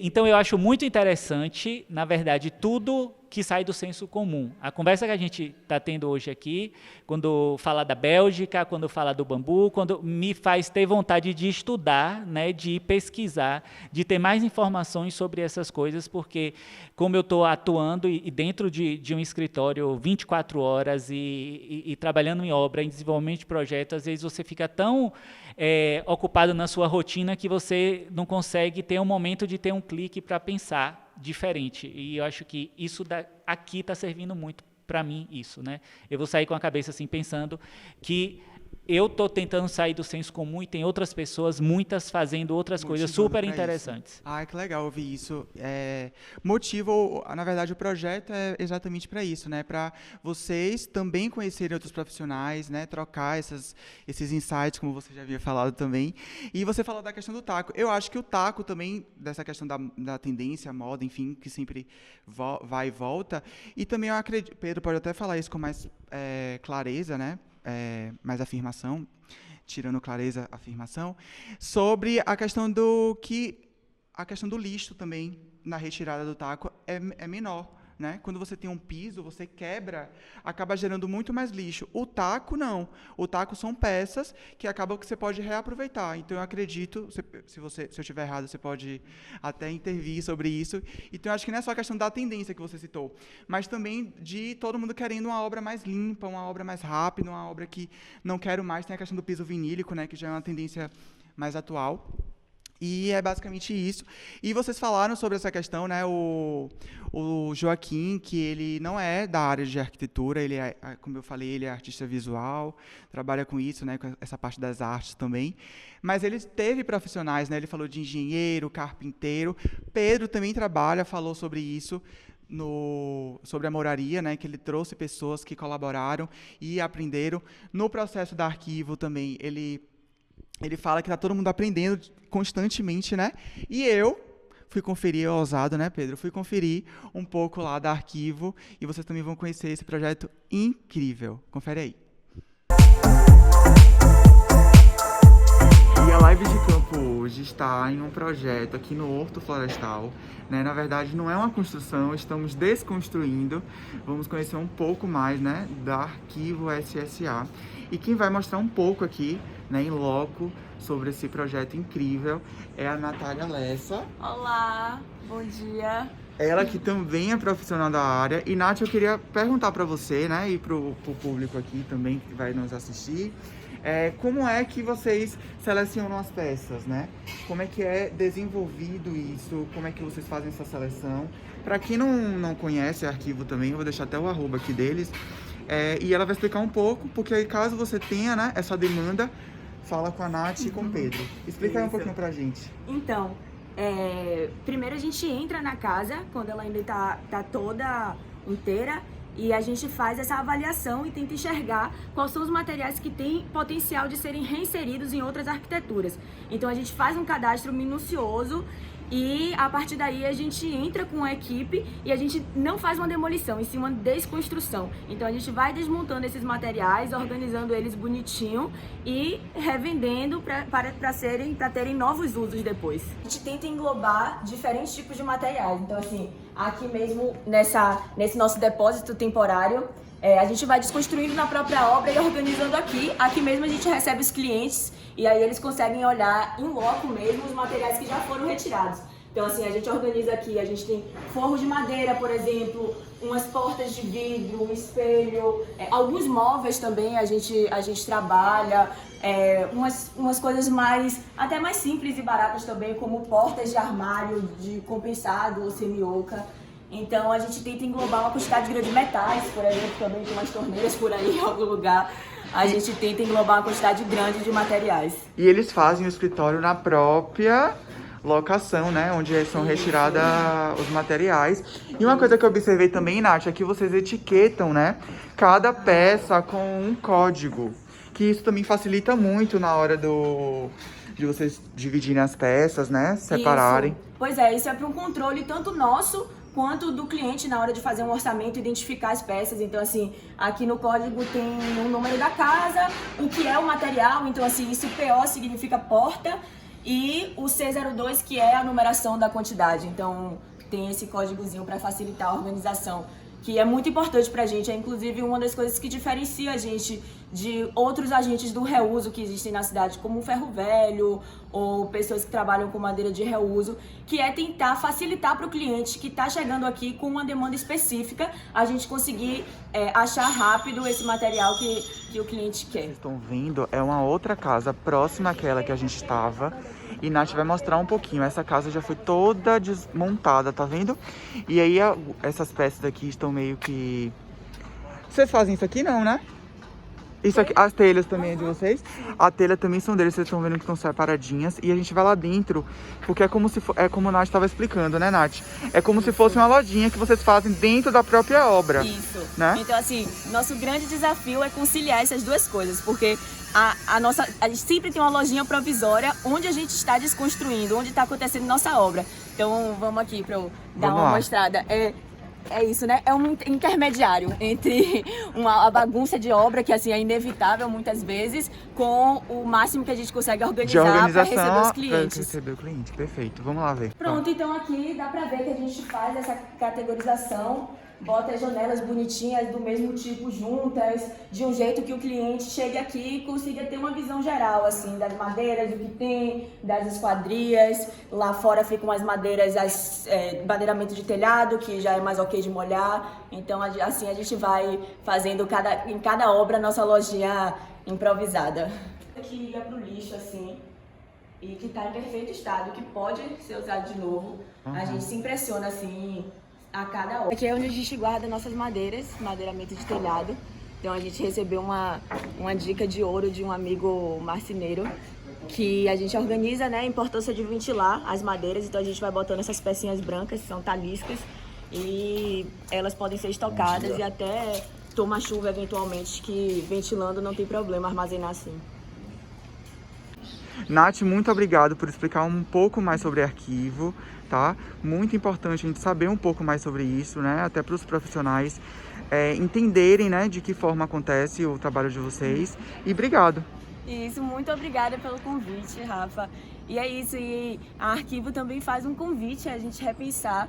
Então eu acho muito interessante, na verdade, tudo que sai do senso comum. A conversa que a gente está tendo hoje aqui, quando fala da Bélgica, quando fala do bambu, quando me faz ter vontade de estudar, né, de pesquisar, de ter mais informações sobre essas coisas, porque como eu estou atuando e dentro de um escritório 24 horas e trabalhando em obra, em desenvolvimento de projetos, às vezes você fica tão ocupado na sua rotina que você não consegue ter um momento de ter um clique para pensar diferente, e eu acho que isso aqui está servindo muito para mim, isso, né? Eu vou sair com a cabeça assim, pensando que eu estou tentando sair do senso comum e tem outras pessoas, muitas fazendo outras coisas super interessantes. Isso. Ah, que legal ouvir isso. Motivo, na verdade, o projeto é exatamente para isso, né? Para vocês também conhecerem outros profissionais, né? Trocar esses insights, como você já havia falado também. E você falou da questão do taco. Eu acho que o taco também, dessa questão da tendência, moda, enfim, que sempre vai e volta. E também eu acredito, Pedro pode até falar isso com mais clareza, né? Mais afirmação, tirando clareza, afirmação, sobre a questão do lixo também na retirada do taco é menor, né? Quando você tem um piso, você quebra, acaba gerando muito mais lixo. O taco não. O taco são peças que acabam que você pode reaproveitar. Então eu acredito, se eu estiver errado, você pode até intervir sobre isso. Então eu acho que não é só a questão da tendência que você citou, mas também de todo mundo querendo uma obra mais limpa, uma obra mais rápida, uma obra que não quero mais. Tem a questão do piso vinílico, né, que já é uma tendência mais atual. E é basicamente isso. E vocês falaram sobre essa questão, né? O Joaquim, que ele não é da área de arquitetura, ele é, como eu falei, ele é artista visual, trabalha com isso, né? Com essa parte das artes também. Mas ele teve profissionais, né? Ele falou de engenheiro, carpinteiro. Pedro também trabalha, falou sobre isso. Sobre a moraria, né, que ele trouxe pessoas que colaboraram e aprenderam. No processo da Arquivo também, ele fala que está todo mundo aprendendo constantemente, né? E eu fui conferir, ousado, né, Pedro? Fui conferir um pouco lá da Arquivo e vocês também vão conhecer esse projeto incrível. Confere aí. E a Live de Campo hoje está em um projeto aqui no Horto Florestal, né? Na verdade, não é uma construção, estamos desconstruindo. Vamos conhecer um pouco mais, né, da Arquivo SSA. E quem vai mostrar um pouco aqui, né, em loco, sobre esse projeto incrível é a Natália Lessa. Olá, bom dia. Ela que também é profissional da área. E, Nath, eu queria perguntar para você, né, e para o público aqui também que vai nos assistir, como é que vocês selecionam as peças, né? Como é que é desenvolvido isso? Como é que vocês fazem essa seleção? Para quem não conhece o Arquivo também, eu vou deixar até o arroba aqui deles. E ela vai explicar um pouco, porque aí caso você tenha, né, essa demanda, fala com a Nath e com o Pedro. Explica aí um pouquinho pra gente. Então, primeiro a gente entra na casa, quando ela ainda tá toda inteira, e a gente faz essa avaliação e tenta enxergar quais são os materiais que têm potencial de serem reinseridos em outras arquiteturas. Então a gente faz um cadastro minucioso e a partir daí a gente entra com a equipe e a gente não faz uma demolição, em sim uma desconstrução. Então a gente vai desmontando esses materiais, organizando eles bonitinho e revendendo para terem novos usos depois. A gente tenta englobar diferentes tipos de materiais. Então assim, aqui mesmo nesse nosso depósito temporário, a gente vai desconstruindo na própria obra e organizando aqui. Aqui mesmo a gente recebe os clientes e aí eles conseguem olhar em loco mesmo os materiais que já foram retirados. Então assim, a gente organiza aqui, a gente tem forro de madeira, por exemplo, umas portas de vidro, um espelho, alguns móveis também a gente trabalha, umas coisas até mais simples e baratas também, como portas de armário de compensado ou semi-oca. Então a gente tenta englobar uma quantidade grande de metais, por exemplo, também tem umas torneiras por aí em algum lugar. A gente tenta englobar uma quantidade grande de materiais. E eles fazem o escritório na própria locação, né? Onde são retirados os materiais. E uma coisa que eu observei também, Nath, é que vocês etiquetam, né, cada peça com um código. Que isso também facilita muito na hora de vocês dividirem as peças, né? Separarem. Isso. Pois é, isso é para um controle tanto nosso quanto do cliente na hora de fazer um orçamento e identificar as peças. Então assim, aqui no código tem o número da casa, o que é o material, então assim, isso PO significa porta, e o C02 que é a numeração da quantidade. Então tem esse códigozinho para facilitar a organização, que é muito importante pra gente, é inclusive uma das coisas que diferencia a gente de outros agentes do reuso que existem na cidade, como o ferro velho ou pessoas que trabalham com madeira de reuso, que é tentar facilitar para o cliente que está chegando aqui com uma demanda específica, a gente conseguir achar rápido esse material que o cliente quer. Vocês estão vendo, é uma outra casa próxima àquela que a gente estava. E Nath vai mostrar um pouquinho. Essa casa já foi toda desmontada, tá vendo? E aí essas peças aqui estão meio que... Vocês fazem isso aqui não, né? Isso aqui, as telhas também é de vocês? A telha também são deles, vocês estão vendo que estão separadinhas. E a gente vai lá dentro, porque é como a Nath estava explicando, né, Nath? É como se fosse uma lojinha que vocês fazem dentro da própria obra. Isso, né? Então assim, nosso grande desafio é conciliar essas duas coisas, porque a gente sempre tem uma lojinha provisória onde a gente está desconstruindo, onde está acontecendo nossa obra. Então vamos aqui para eu dar uma mostrada. É isso, né? É um intermediário entre a bagunça de obra, que assim é inevitável muitas vezes, com o máximo que a gente consegue organizar para receber os clientes. Para receber o cliente, perfeito. Vamos lá ver. Pronto, então aqui dá para ver que a gente faz essa categorização, bota as janelas bonitinhas do mesmo tipo juntas, de um jeito que o cliente chegue aqui e consiga ter uma visão geral, assim, das madeiras, do que tem, das esquadrias. Lá fora ficam as madeiras, madeiramento de telhado, que já é mais ok de molhar. Então, assim, a gente vai fazendo em cada obra a nossa lojinha improvisada. Aqui ia pro lixo, assim, e que está em perfeito estado, que pode ser usado de novo. A gente se impressiona assim a cada hora. Aqui é onde a gente guarda nossas madeiras, madeiramento de telhado. Então a gente recebeu uma dica de ouro de um amigo marceneiro, que a gente organiza, né, a importância de ventilar as madeiras. Então a gente vai botando essas pecinhas brancas, são taliscas, e elas podem ser estocadas e até toma chuva eventualmente, que ventilando não tem problema armazenar assim. Nath, muito obrigado por explicar um pouco mais sobre arquivo, tá? Muito importante a gente saber um pouco mais sobre isso, né? Até para os profissionais entenderem, né, de que forma acontece o trabalho de vocês. E obrigado. Isso, muito obrigada pelo convite, Rafa. E é isso, e a Arquivo também faz um convite a gente repensar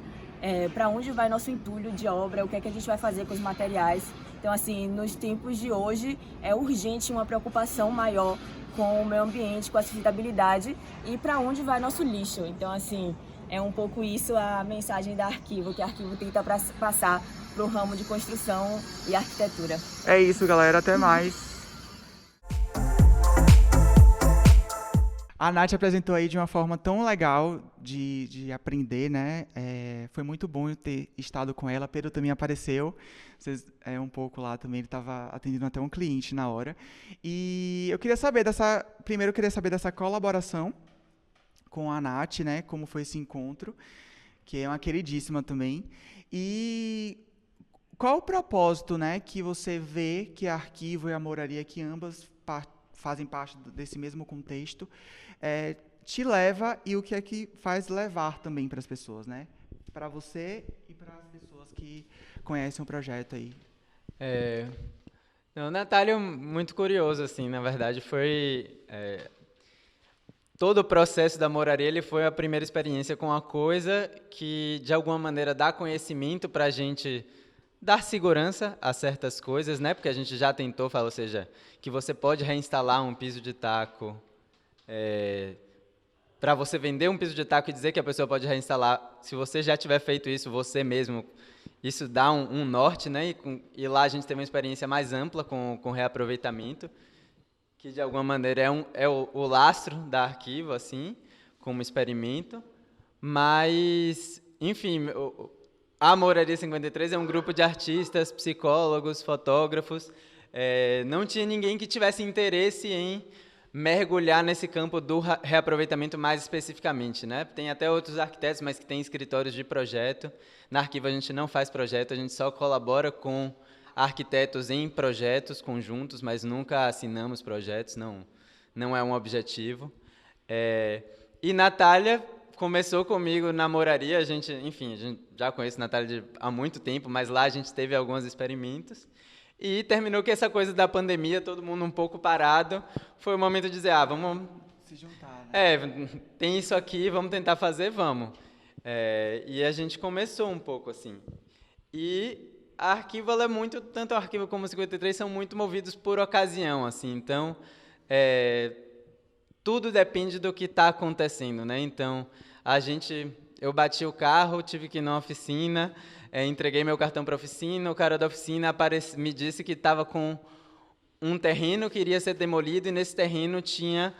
para onde vai nosso entulho de obra, o que é que a gente vai fazer com os materiais. Então, assim, nos tempos de hoje é urgente uma preocupação maior com o meio ambiente, com a sustentabilidade e para onde vai nosso lixo. Então, assim, é um pouco isso a mensagem da Arquivo, que a Arquivo tenta passar para o ramo de construção e arquitetura. É isso, galera. Até mais. A Nath apresentou aí de uma forma tão legal de aprender, né? Foi muito bom eu ter estado com ela. Pedro também apareceu. Vocês, um pouco lá também, ele estava atendendo até um cliente na hora. E eu queria saber primeiro eu queria saber dessa colaboração com a Nath, né? Como foi esse encontro, que é uma queridíssima também. E qual o propósito, né, que você vê que a Arquivo e a Moraria, que ambas fazem parte desse mesmo contexto, te leva, e o que é que faz levar também para as pessoas, né? Para você e para as pessoas que conhecem o projeto aí. Não, Natália é muito curioso, assim, na verdade, foi... todo o processo da Moraria, ele foi a primeira experiência com a coisa que, de alguma maneira, dá conhecimento para a gente dar segurança a certas coisas, né? Porque a gente já tentou falar, ou seja, que você pode reinstalar um piso de taco, para você vender um piso de taco e dizer que a pessoa pode reinstalar, se você já tiver feito isso você mesmo, isso dá um norte, né? E lá a gente teve uma experiência mais ampla com reaproveitamento, que de alguma maneira é o lastro da Arquivo, assim, como experimento. Mas, enfim, a Moraria 53 é um grupo de artistas, psicólogos, fotógrafos. Não tinha ninguém que tivesse interesse em mergulhar nesse campo do reaproveitamento mais especificamente, né? Tem até outros arquitetos, mas que têm escritórios de projeto. Na Arquivo a gente não faz projeto, a gente só colabora com arquitetos em projetos conjuntos, mas nunca assinamos projetos, não é um objetivo. E Natália começou comigo na Moraria, a gente já conhece a Natália há muito tempo, mas lá a gente teve alguns experimentos. E terminou que essa coisa da pandemia, todo mundo um pouco parado, foi o momento de dizer, vamos se juntar, né? Tem isso aqui, vamos tentar fazer, vamos. E a gente começou um pouco assim. E a Arquivo, ela é muito, tanto a Arquivo como o 53 são muito movidos por ocasião, assim. Então, tudo depende do que está acontecendo, né? Então, eu bati o carro, tive que ir na oficina, entreguei meu cartão para a oficina, o cara da oficina me disse que estava com um terreno que iria ser demolido, e nesse terreno tinha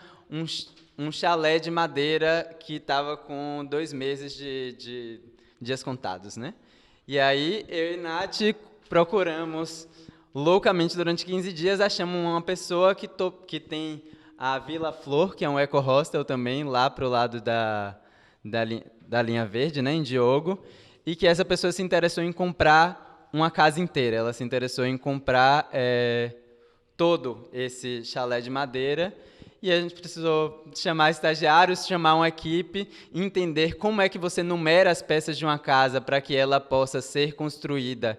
um chalé de madeira que estava com 2 meses de dias contados, né? E aí, eu e Nath procuramos loucamente durante 15 dias, achamos uma pessoa que tem a Vila Flor, que é um eco-hostel também, lá para o lado da linha verde, né, em Diogo, e que essa pessoa se interessou em comprar uma casa inteira. Ela se interessou em comprar todo esse chalé de madeira, e a gente precisou chamar estagiários, chamar uma equipe, entender como é que você numera as peças de uma casa para que ela possa ser construída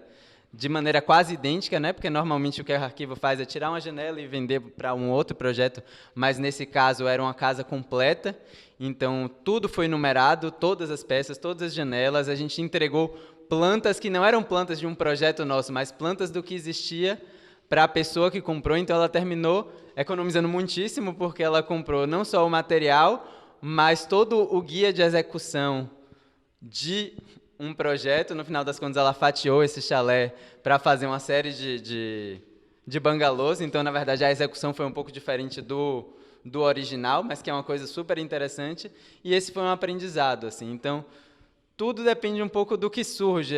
de maneira quase idêntica, né? Porque normalmente o que a Arquivo faz é tirar uma janela e vender para um outro projeto, mas nesse caso era uma casa completa, então tudo foi numerado, todas as peças, todas as janelas, a gente entregou plantas que não eram plantas de um projeto nosso, mas plantas do que existia para a pessoa que comprou, então ela terminou economizando muitíssimo, porque ela comprou não só o material, mas todo o guia de execução de um projeto. No final das contas, ela fatiou esse chalé para fazer uma série de bangalôs. Então, na verdade, a execução foi um pouco diferente do do original, mas que é uma coisa super interessante, e esse foi um aprendizado, assim. Então, tudo depende um pouco do que surge.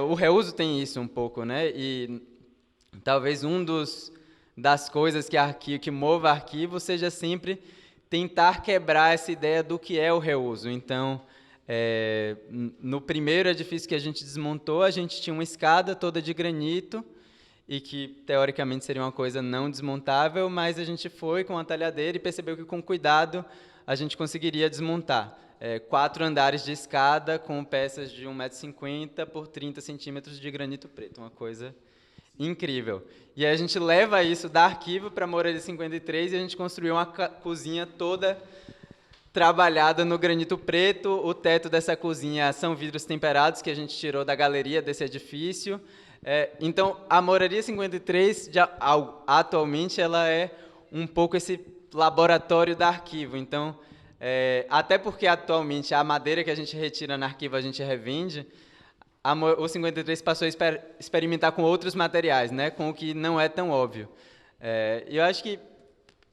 O reuso tem isso um pouco, né? E talvez das coisas que mova arquivo seja sempre tentar quebrar essa ideia do que é o reuso. Então, no primeiro edifício que a gente desmontou, a gente tinha uma escada toda de granito, e que, teoricamente, seria uma coisa não desmontável, mas a gente foi com a talhadeira e percebeu que, com cuidado, a gente conseguiria desmontar. 4 andares de escada com peças de 1,50 m por 30 centímetros de granito preto, uma coisa incrível. E aí a gente leva isso da arquivo para a Moraria 53 e a gente construiu uma cozinha toda trabalhada no granito preto. O teto dessa cozinha são vidros temperados que a gente tirou da galeria desse edifício. Então, a Moraria 53, atualmente, ela é um pouco esse laboratório da arquivo. Então, até porque, atualmente, a madeira que a gente retira na arquivo, a gente revende, o 53 passou a experimentar com outros materiais, né, com o que não é tão óbvio. E eu acho que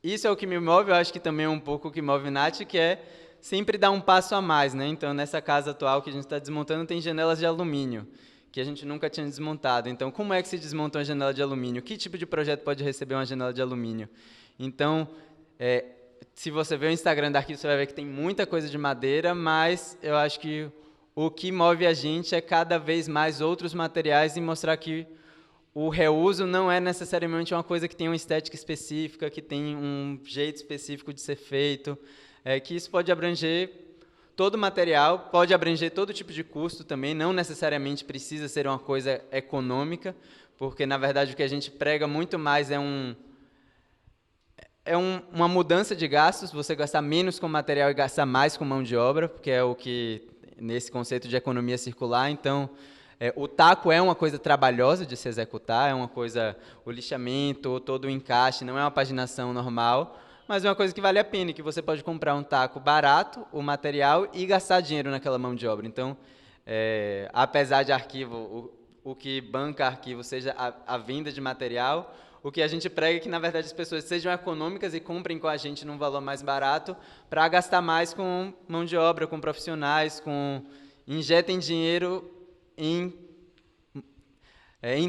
isso é o que me move, eu acho que também é um pouco o que move Nath, que é sempre dar um passo a mais, né? Então, nessa casa atual que a gente está desmontando, tem janelas de alumínio, que a gente nunca tinha desmontado. Então, como é que se desmonta uma janela de alumínio? Que tipo de projeto pode receber uma janela de alumínio? Então, se você ver o Instagram da Arquivo, você vai ver que tem muita coisa de madeira, mas eu acho que o que move a gente é cada vez mais outros materiais e mostrar que o reuso não é necessariamente uma coisa que tem uma estética específica, que tem um jeito específico de ser feito, que isso pode abranger todo material, pode abranger todo tipo de custo também, não necessariamente precisa ser uma coisa econômica, porque, na verdade, o que a gente prega muito mais é uma mudança de gastos, você gastar menos com material e gastar mais com mão de obra, porque é o que, nesse conceito de economia circular, então, o taco é uma coisa trabalhosa de se executar, é uma coisa, o lixamento, todo o encaixe, não é uma paginação normal, mas é uma coisa que vale a pena, que você pode comprar um taco barato, o material, e gastar dinheiro naquela mão de obra. Então, apesar de arquivo, o que banca arquivo seja a venda de material, o que a gente prega é que, na verdade, as pessoas sejam econômicas e comprem com a gente num valor mais barato para gastar mais com mão de obra, com profissionais, injetem dinheiro em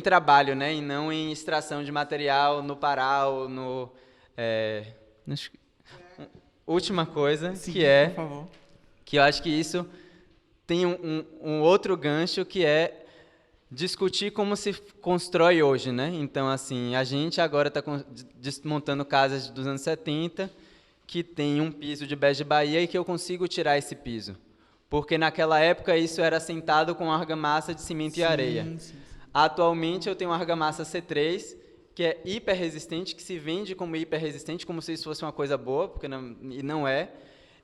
trabalho, né? E não em extração de material no Paral, última coisa, sim, por favor, que eu acho que isso tem um outro gancho, que é discutir como se constrói hoje, né? Então, assim, a gente agora está desmontando casas dos anos 70 que tem um piso de bege Bahia e que eu consigo tirar esse piso, porque naquela época isso era assentado com argamassa de cimento e areia. Sim. Atualmente eu tenho uma argamassa C3, que é hiperresistente, que se vende como hiperresistente, como se isso fosse uma coisa boa, porque não é.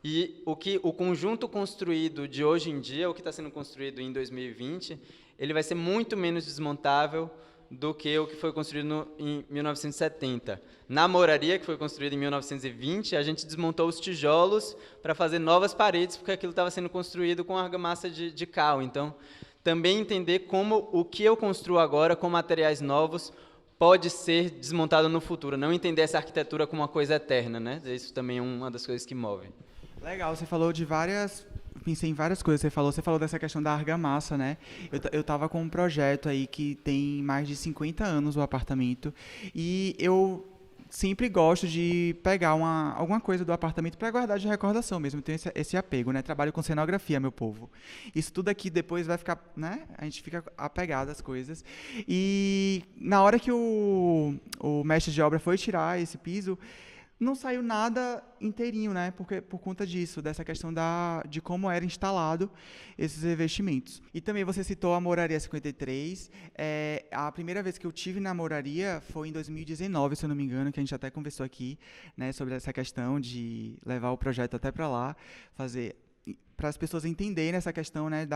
E o conjunto construído de hoje em dia, o que está sendo construído em 2020, ele vai ser muito menos desmontável do que o que foi construído em 1970. Na Moraria, que foi construída em 1920, a gente desmontou os tijolos para fazer novas paredes, porque aquilo estava sendo construído com argamassa de cal. Então, também entender como o que eu construo agora com materiais novos pode ser desmontado no futuro. Não entender essa arquitetura como uma coisa eterna, né? Isso também é uma das coisas que move. Legal, você falou de pensei em várias coisas. Você falou dessa questão da argamassa, né? Eu estava com um projeto aí que tem mais de 50 anos o apartamento, e eu sempre gosto de pegar alguma coisa do apartamento para guardar de recordação mesmo. Tenho esse apego, né? Trabalho com cenografia, meu povo. Isso tudo aqui depois vai ficar, né? A gente fica apegado às coisas. E na hora que o mestre de obra foi tirar esse piso, não saiu nada inteirinho, né? Por conta disso, dessa questão de como era instalado esses revestimentos. E também você citou a Moraria 53. A primeira vez que eu tive na Moraria foi em 2019, se eu não me engano, que a gente até conversou aqui, né, sobre essa questão de levar o projeto até para lá, para as pessoas entenderem essa questão, né,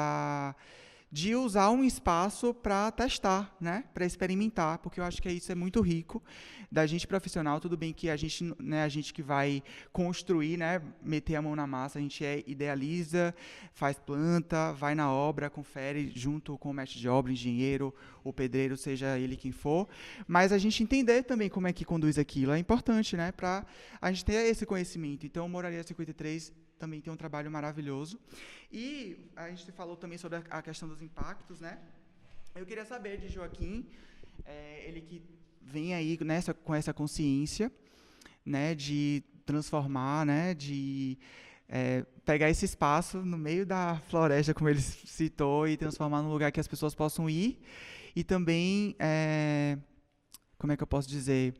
de usar um espaço para testar, né, para experimentar, porque eu acho que isso é muito rico da gente profissional. Tudo bem que a gente, né, a gente que vai construir, né, meter a mão na massa, a gente idealiza, faz planta, vai na obra, confere junto com o mestre de obra, engenheiro, o pedreiro, seja ele quem for, mas a gente entender também como é que conduz aquilo é importante, né, para a gente ter esse conhecimento. Então, Moraria 53 também tem um trabalho maravilhoso. E a gente falou também sobre a questão dos impactos, né? Eu queria saber de Joaquim, ele que vem aí com essa consciência, né, de transformar, né, de pegar esse espaço no meio da floresta, como ele citou, e transformar num lugar que as pessoas possam ir, e também, como é que eu posso dizer,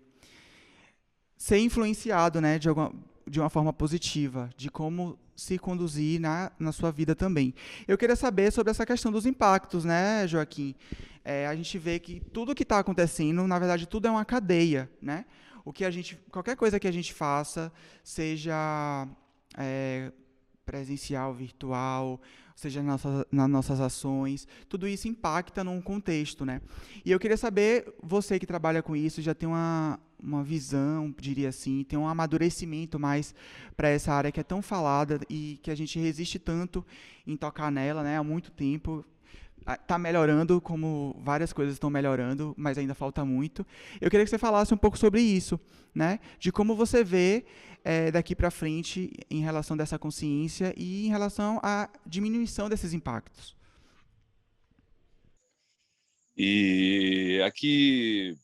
ser influenciado, né, de uma forma positiva, de como se conduzir na sua vida também. Eu queria saber sobre essa questão dos impactos, né, Joaquim? A gente vê que tudo que está acontecendo, na verdade, tudo é uma cadeia, né? Qualquer coisa que a gente faça, seja presencial, virtual, seja nas nossas ações, tudo isso impacta num contexto, né? E eu queria saber, você que trabalha com isso, já tem uma visão, diria assim, tem um amadurecimento mais para essa área que é tão falada e que a gente resiste tanto em tocar nela, né, há muito tempo. Está melhorando, como várias coisas estão melhorando, mas ainda falta muito. Eu queria que você falasse um pouco sobre isso, né, de como você vê daqui para frente em relação dessa consciência e em relação à diminuição desses impactos. E aqui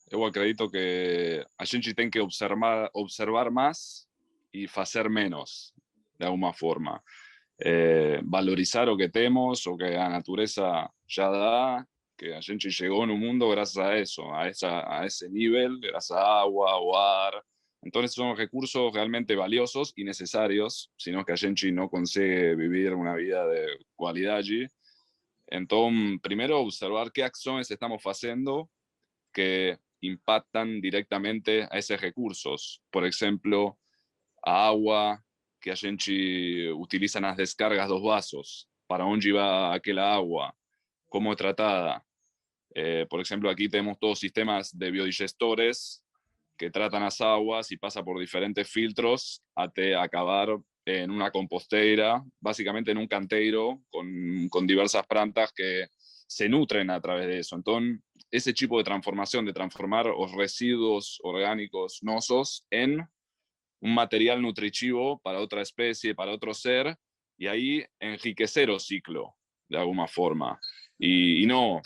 eu acredito que a gente tem que observar mais e fazer menos, de alguma forma. Valorizar o que temos, o que a natureza já dá, que a gente chegou no mundo graças a eso, a ese nível, graças a agua, o ar. Entonces son recursos realmente valiosos y necesarios, sino que a gente no consigue vivir una vida de qualidade. Entonces, primero observar qué acciones estamos haciendo que impactan directamente a esos recursos. Por ejemplo, a agua que a gente utiliza nas descargas dos vasos, para onde va aquela agua, cómo es tratada. Por ejemplo, aquí tenemos todos sistemas de biodigestores que tratan las aguas y pasa por diferentes filtros hasta acabar en una compostera, básicamente en un canteiro con diversas plantas que se nutren a través de eso. Entonces, ese tipo de transformación, de transformar los residuos orgánicos nosos en un material nutritivo para otra especie, para otro ser, y ahí enriquecer el ciclo, de alguna forma. Y no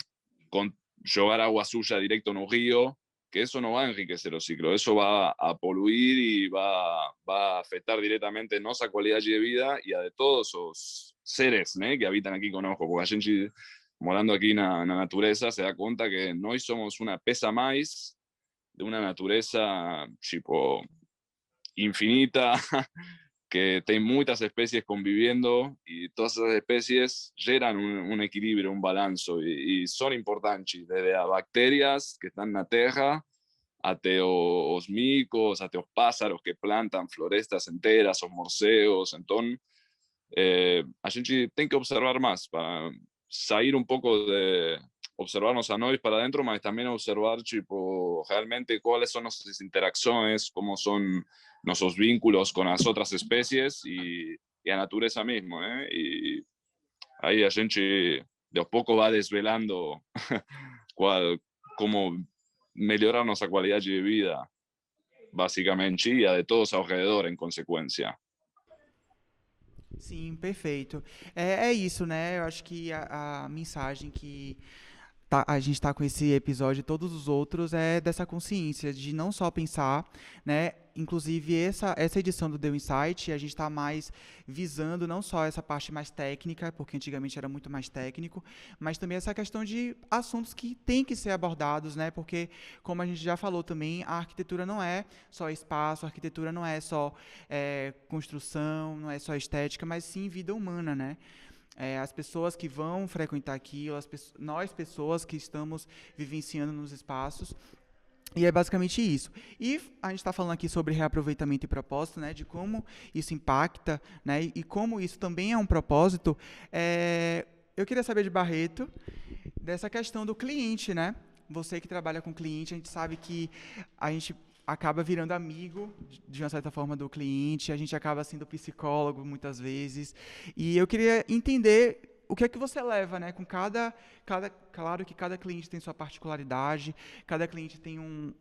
jogar agua suya directo en un río, que eso no va a enriquecer el ciclo, eso va a poluir y va a afectar directamente nuestra calidad de vida y a de todos los seres, ¿no?, que habitan aquí conosco, porque a gente morando aquí en la naturaleza se da cuenta que no somos una pesa más de una naturaleza tipo infinita, que tem muchas especies conviviendo y todas esas especies generan un equilibrio, un balance y son importantes, desde las bacterias que están en la tierra hasta los micos, hasta los pájaros que plantan florestas enteras, los morceos. Entonces, a gente tem que observar más para salir un poco de observarnos a nosotros para adentro, pero también observar tipo, realmente cuáles son nuestras interacciones, cómo son nuestros vínculos con las otras especies y la naturaleza mismo, ¿eh? Y ahí a gente de a poco va desvelando cómo mejorar nuestra calidad de vida, basicamente, y a de todos alrededor, en consecuencia. Sim, perfeito. É isso, né? Eu acho que a mensagem que a gente está com esse episódio e todos os outros é dessa consciência de não só pensar, né? Inclusive essa edição do The Insight, a gente está mais visando não só essa parte mais técnica, porque antigamente era muito mais técnico, mas também essa questão de assuntos que têm que ser abordados, né? Porque, como a gente já falou também, a arquitetura não é só espaço, a arquitetura não é só construção, não é só estética, mas sim vida humana, né? As pessoas que vão frequentar aquilo, nós pessoas que estamos vivenciando nos espaços. E é basicamente isso. E a gente está falando aqui sobre reaproveitamento e propósito, né, de como isso impacta, né, e como isso também é um propósito. Eu queria saber de Barreto, dessa questão do cliente, né? Você que trabalha com cliente, a gente sabe que a gente acaba virando amigo, de uma certa forma, do cliente, a gente acaba sendo psicólogo muitas vezes. E eu queria entender o que é que você leva, né? Com claro que cada cliente tem sua particularidade, cada cliente tem um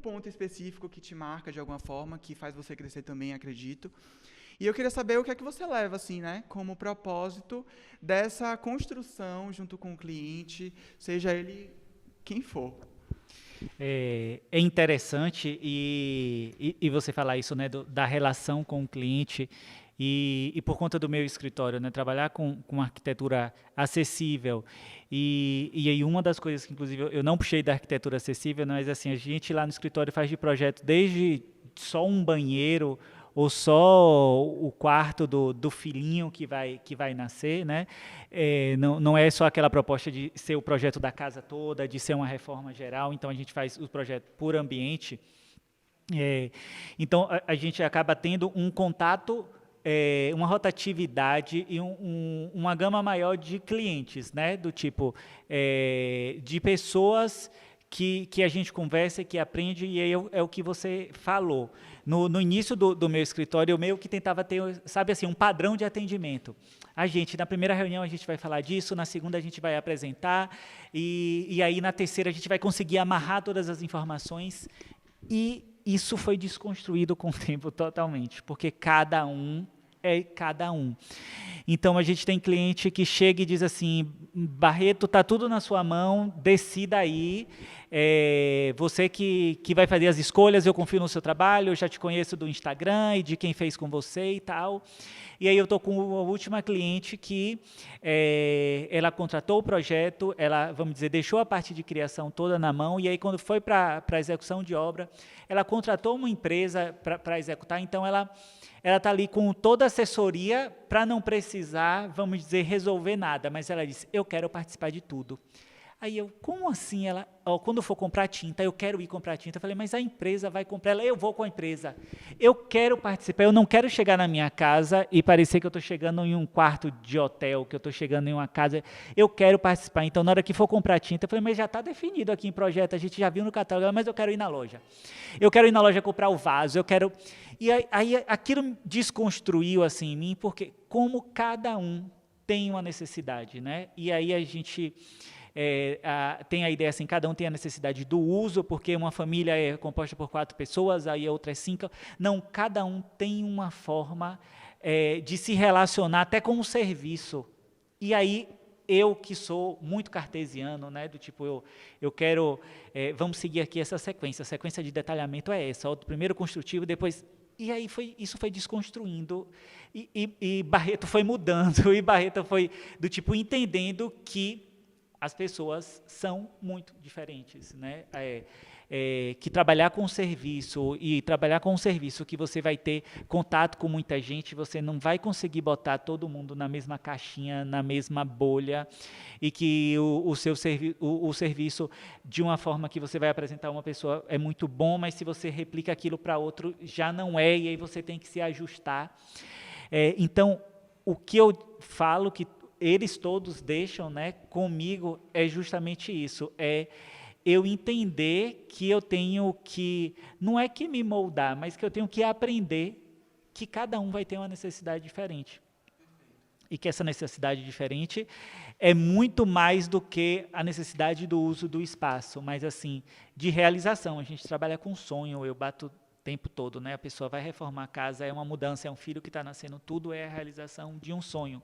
ponto específico que te marca de alguma forma, que faz você crescer também, acredito. E eu queria saber o que é que você leva, assim, né? Como propósito dessa construção junto com o cliente, seja ele quem for. É interessante e você falar isso, né, da relação com o cliente e por conta do meu escritório, né, trabalhar com arquitetura acessível e aí uma das coisas que inclusive eu não puxei da arquitetura acessível, mas assim, a gente lá no escritório faz de projeto desde só um banheiro ou só o quarto do filhinho que vai nascer, né? Não é só aquela proposta de ser o projeto da casa toda, de ser uma reforma geral, então a gente faz o projeto por ambiente. Então a gente acaba tendo um contato, uma rotatividade e uma gama maior de clientes, né? Do tipo, de pessoas que a gente conversa, que aprende, e aí é o que você falou. No início do meu escritório, eu meio que tentava ter, sabe assim, um padrão de atendimento. Na primeira reunião a gente vai falar disso, na segunda a gente vai apresentar, e aí na terceira a gente vai conseguir amarrar todas as informações, e isso foi desconstruído com o tempo totalmente, porque cada um é cada um. Então, a gente tem cliente que chega e diz assim, Barreto, está tudo na sua mão, decida aí, você que vai fazer as escolhas, eu confio no seu trabalho, eu já te conheço do Instagram e de quem fez com você e tal. E aí eu estou com a última cliente que ela contratou o projeto, ela, vamos dizer, deixou a parte de criação toda na mão, e aí quando foi para a execução de obra, ela contratou uma empresa para executar, então ela está ali com toda a assessoria para não precisar, vamos dizer, resolver nada, mas ela disse, eu quero participar de tudo. Aí eu, como assim? Ela, quando eu for comprar tinta, eu quero ir comprar tinta. Eu falei, mas a empresa vai comprar. Ela, eu vou com a empresa. Eu quero participar, eu não quero chegar na minha casa e parecer que eu estou chegando em um quarto de hotel, que eu estou chegando em uma casa. Eu quero participar. Então, na hora que for comprar tinta, eu falei, mas já está definido aqui em projeto, a gente já viu no catálogo, mas eu quero ir na loja. Eu quero ir na loja comprar o vaso, eu quero... E aí aquilo desconstruiu assim em mim, porque como cada um tem uma necessidade, né? E aí a gente... tem a ideia assim, cada um tem a necessidade do uso, porque uma família é composta por 4 pessoas, aí a outra é 5. Não, cada um tem uma forma de se relacionar até com o serviço. E aí, eu que sou muito cartesiano, né, do tipo, eu quero, vamos seguir aqui essa sequência, a sequência de detalhamento é essa, o primeiro construtivo, depois... E aí isso foi desconstruindo, e Barreto foi mudando, e Barreto foi do tipo entendendo que as pessoas são muito diferentes, né? Que trabalhar com serviço que você vai ter contato com muita gente, você não vai conseguir botar todo mundo na mesma caixinha, na mesma bolha, e que o serviço, de uma forma que você vai apresentar uma pessoa, é muito bom, mas se você replica aquilo para outro, já não é, e aí você tem que se ajustar. Então, o que eu falo que eles todos deixam, né, comigo, é justamente isso, eu entender que eu tenho que, não é que me moldar, mas que eu tenho que aprender que cada um vai ter uma necessidade diferente. E que essa necessidade diferente é muito mais do que a necessidade do uso do espaço, mas assim, de realização. A gente trabalha com sonho, eu bato o tempo todo, né? A pessoa vai reformar a casa, é uma mudança, é um filho que está nascendo, tudo é a realização de um sonho.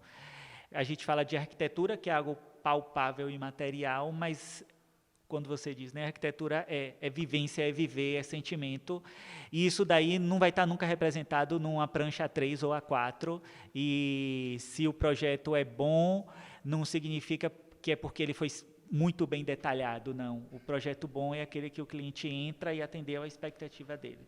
A gente fala de arquitetura, que é algo palpável e material, mas quando você diz, né, arquitetura é vivência, é viver, é sentimento, e isso daí não vai estar nunca representado numa prancha A3 ou A4, e se o projeto é bom, não significa que é porque ele foi muito bem detalhado, não. O projeto bom é aquele que o cliente entra e atendeu à expectativa dele.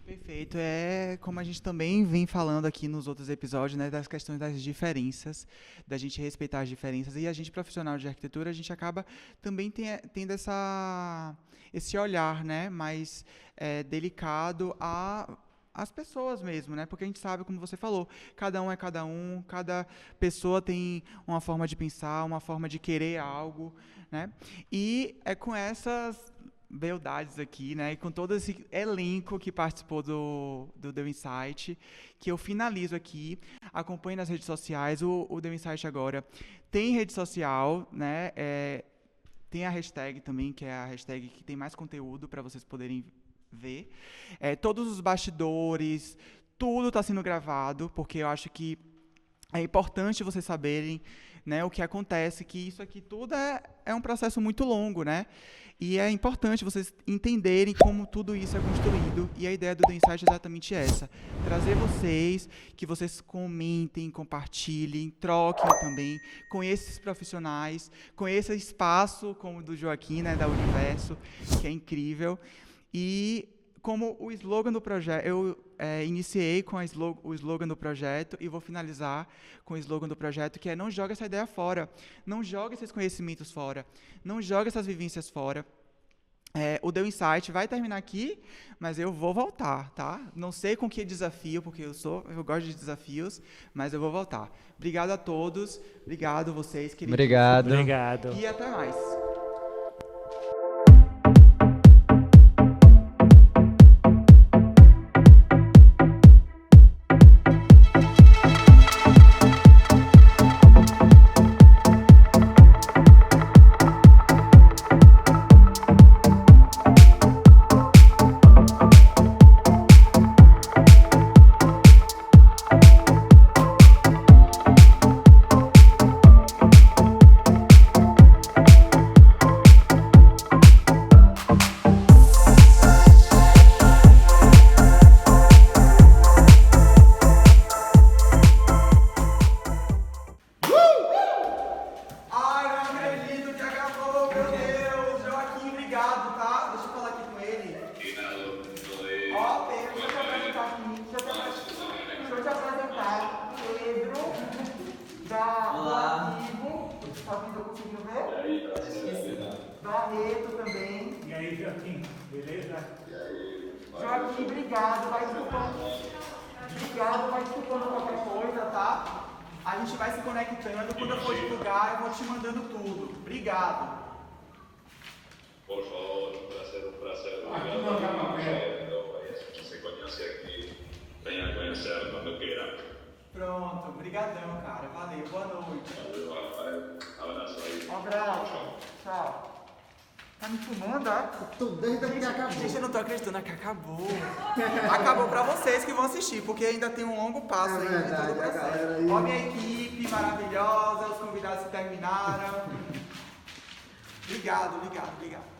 Perfeito. É como a gente também vem falando aqui nos outros episódios, né, das questões das diferenças, da gente respeitar as diferenças. E a gente, profissional de arquitetura, a gente acaba também tendo esse olhar, né, mais delicado às pessoas mesmo, né? Porque a gente sabe, como você falou, cada um é cada um, cada pessoa tem uma forma de pensar, uma forma de querer algo, né? E é com essas beldades aqui, né, e com todo esse elenco que participou do The Insight, que eu finalizo aqui. Acompanhe nas redes sociais. O The Insight agora tem rede social, né, tem a hashtag também, que é a hashtag que tem mais conteúdo para vocês poderem ver. Todos os bastidores, tudo está sendo gravado, porque eu acho que é importante vocês saberem, né, o que acontece, que isso aqui tudo é um processo muito longo, né? E é importante vocês entenderem como tudo isso é construído. E a ideia do The Insight é exatamente essa. Trazer vocês, que vocês comentem, compartilhem, troquem também, conheçam esses profissionais, conheçam espaço como o do Joaquim, né, da Universo, que é incrível. E como o slogan do projeto, eu iniciei com o slogan do projeto e vou finalizar com o slogan do projeto, que é: não joga essa ideia fora, não joga esses conhecimentos fora, não joga essas vivências fora. O The Insight vai terminar aqui, mas eu vou voltar, tá? Não sei com que desafio, porque eu gosto de desafios, mas eu vou voltar. Obrigado a todos, obrigado vocês, queridos. Obrigado. E até mais. Barreto também. E aí, Joaquim, beleza? Joaquim, obrigado. Vai desculpando qualquer coisa, tá? A gente vai se conectando. Quando eu for divulgar, eu vou te mandando tudo. Obrigado. Por favor, um prazer. Obrigado. A gente se conhece aqui. Venha conhecer quando queira. Pronto, brigadão, cara. Valeu, boa noite. Valeu, Rafael. Abraço aí. Um abraço. Tchau. Tá me filmando, é? Tô desde que acabou. Gente, eu não tô acreditando que acabou. Acabou pra vocês que vão assistir, porque ainda tem um longo passo aí de todo o processo. Ó, a minha equipe maravilhosa, os convidados que terminaram. Obrigado.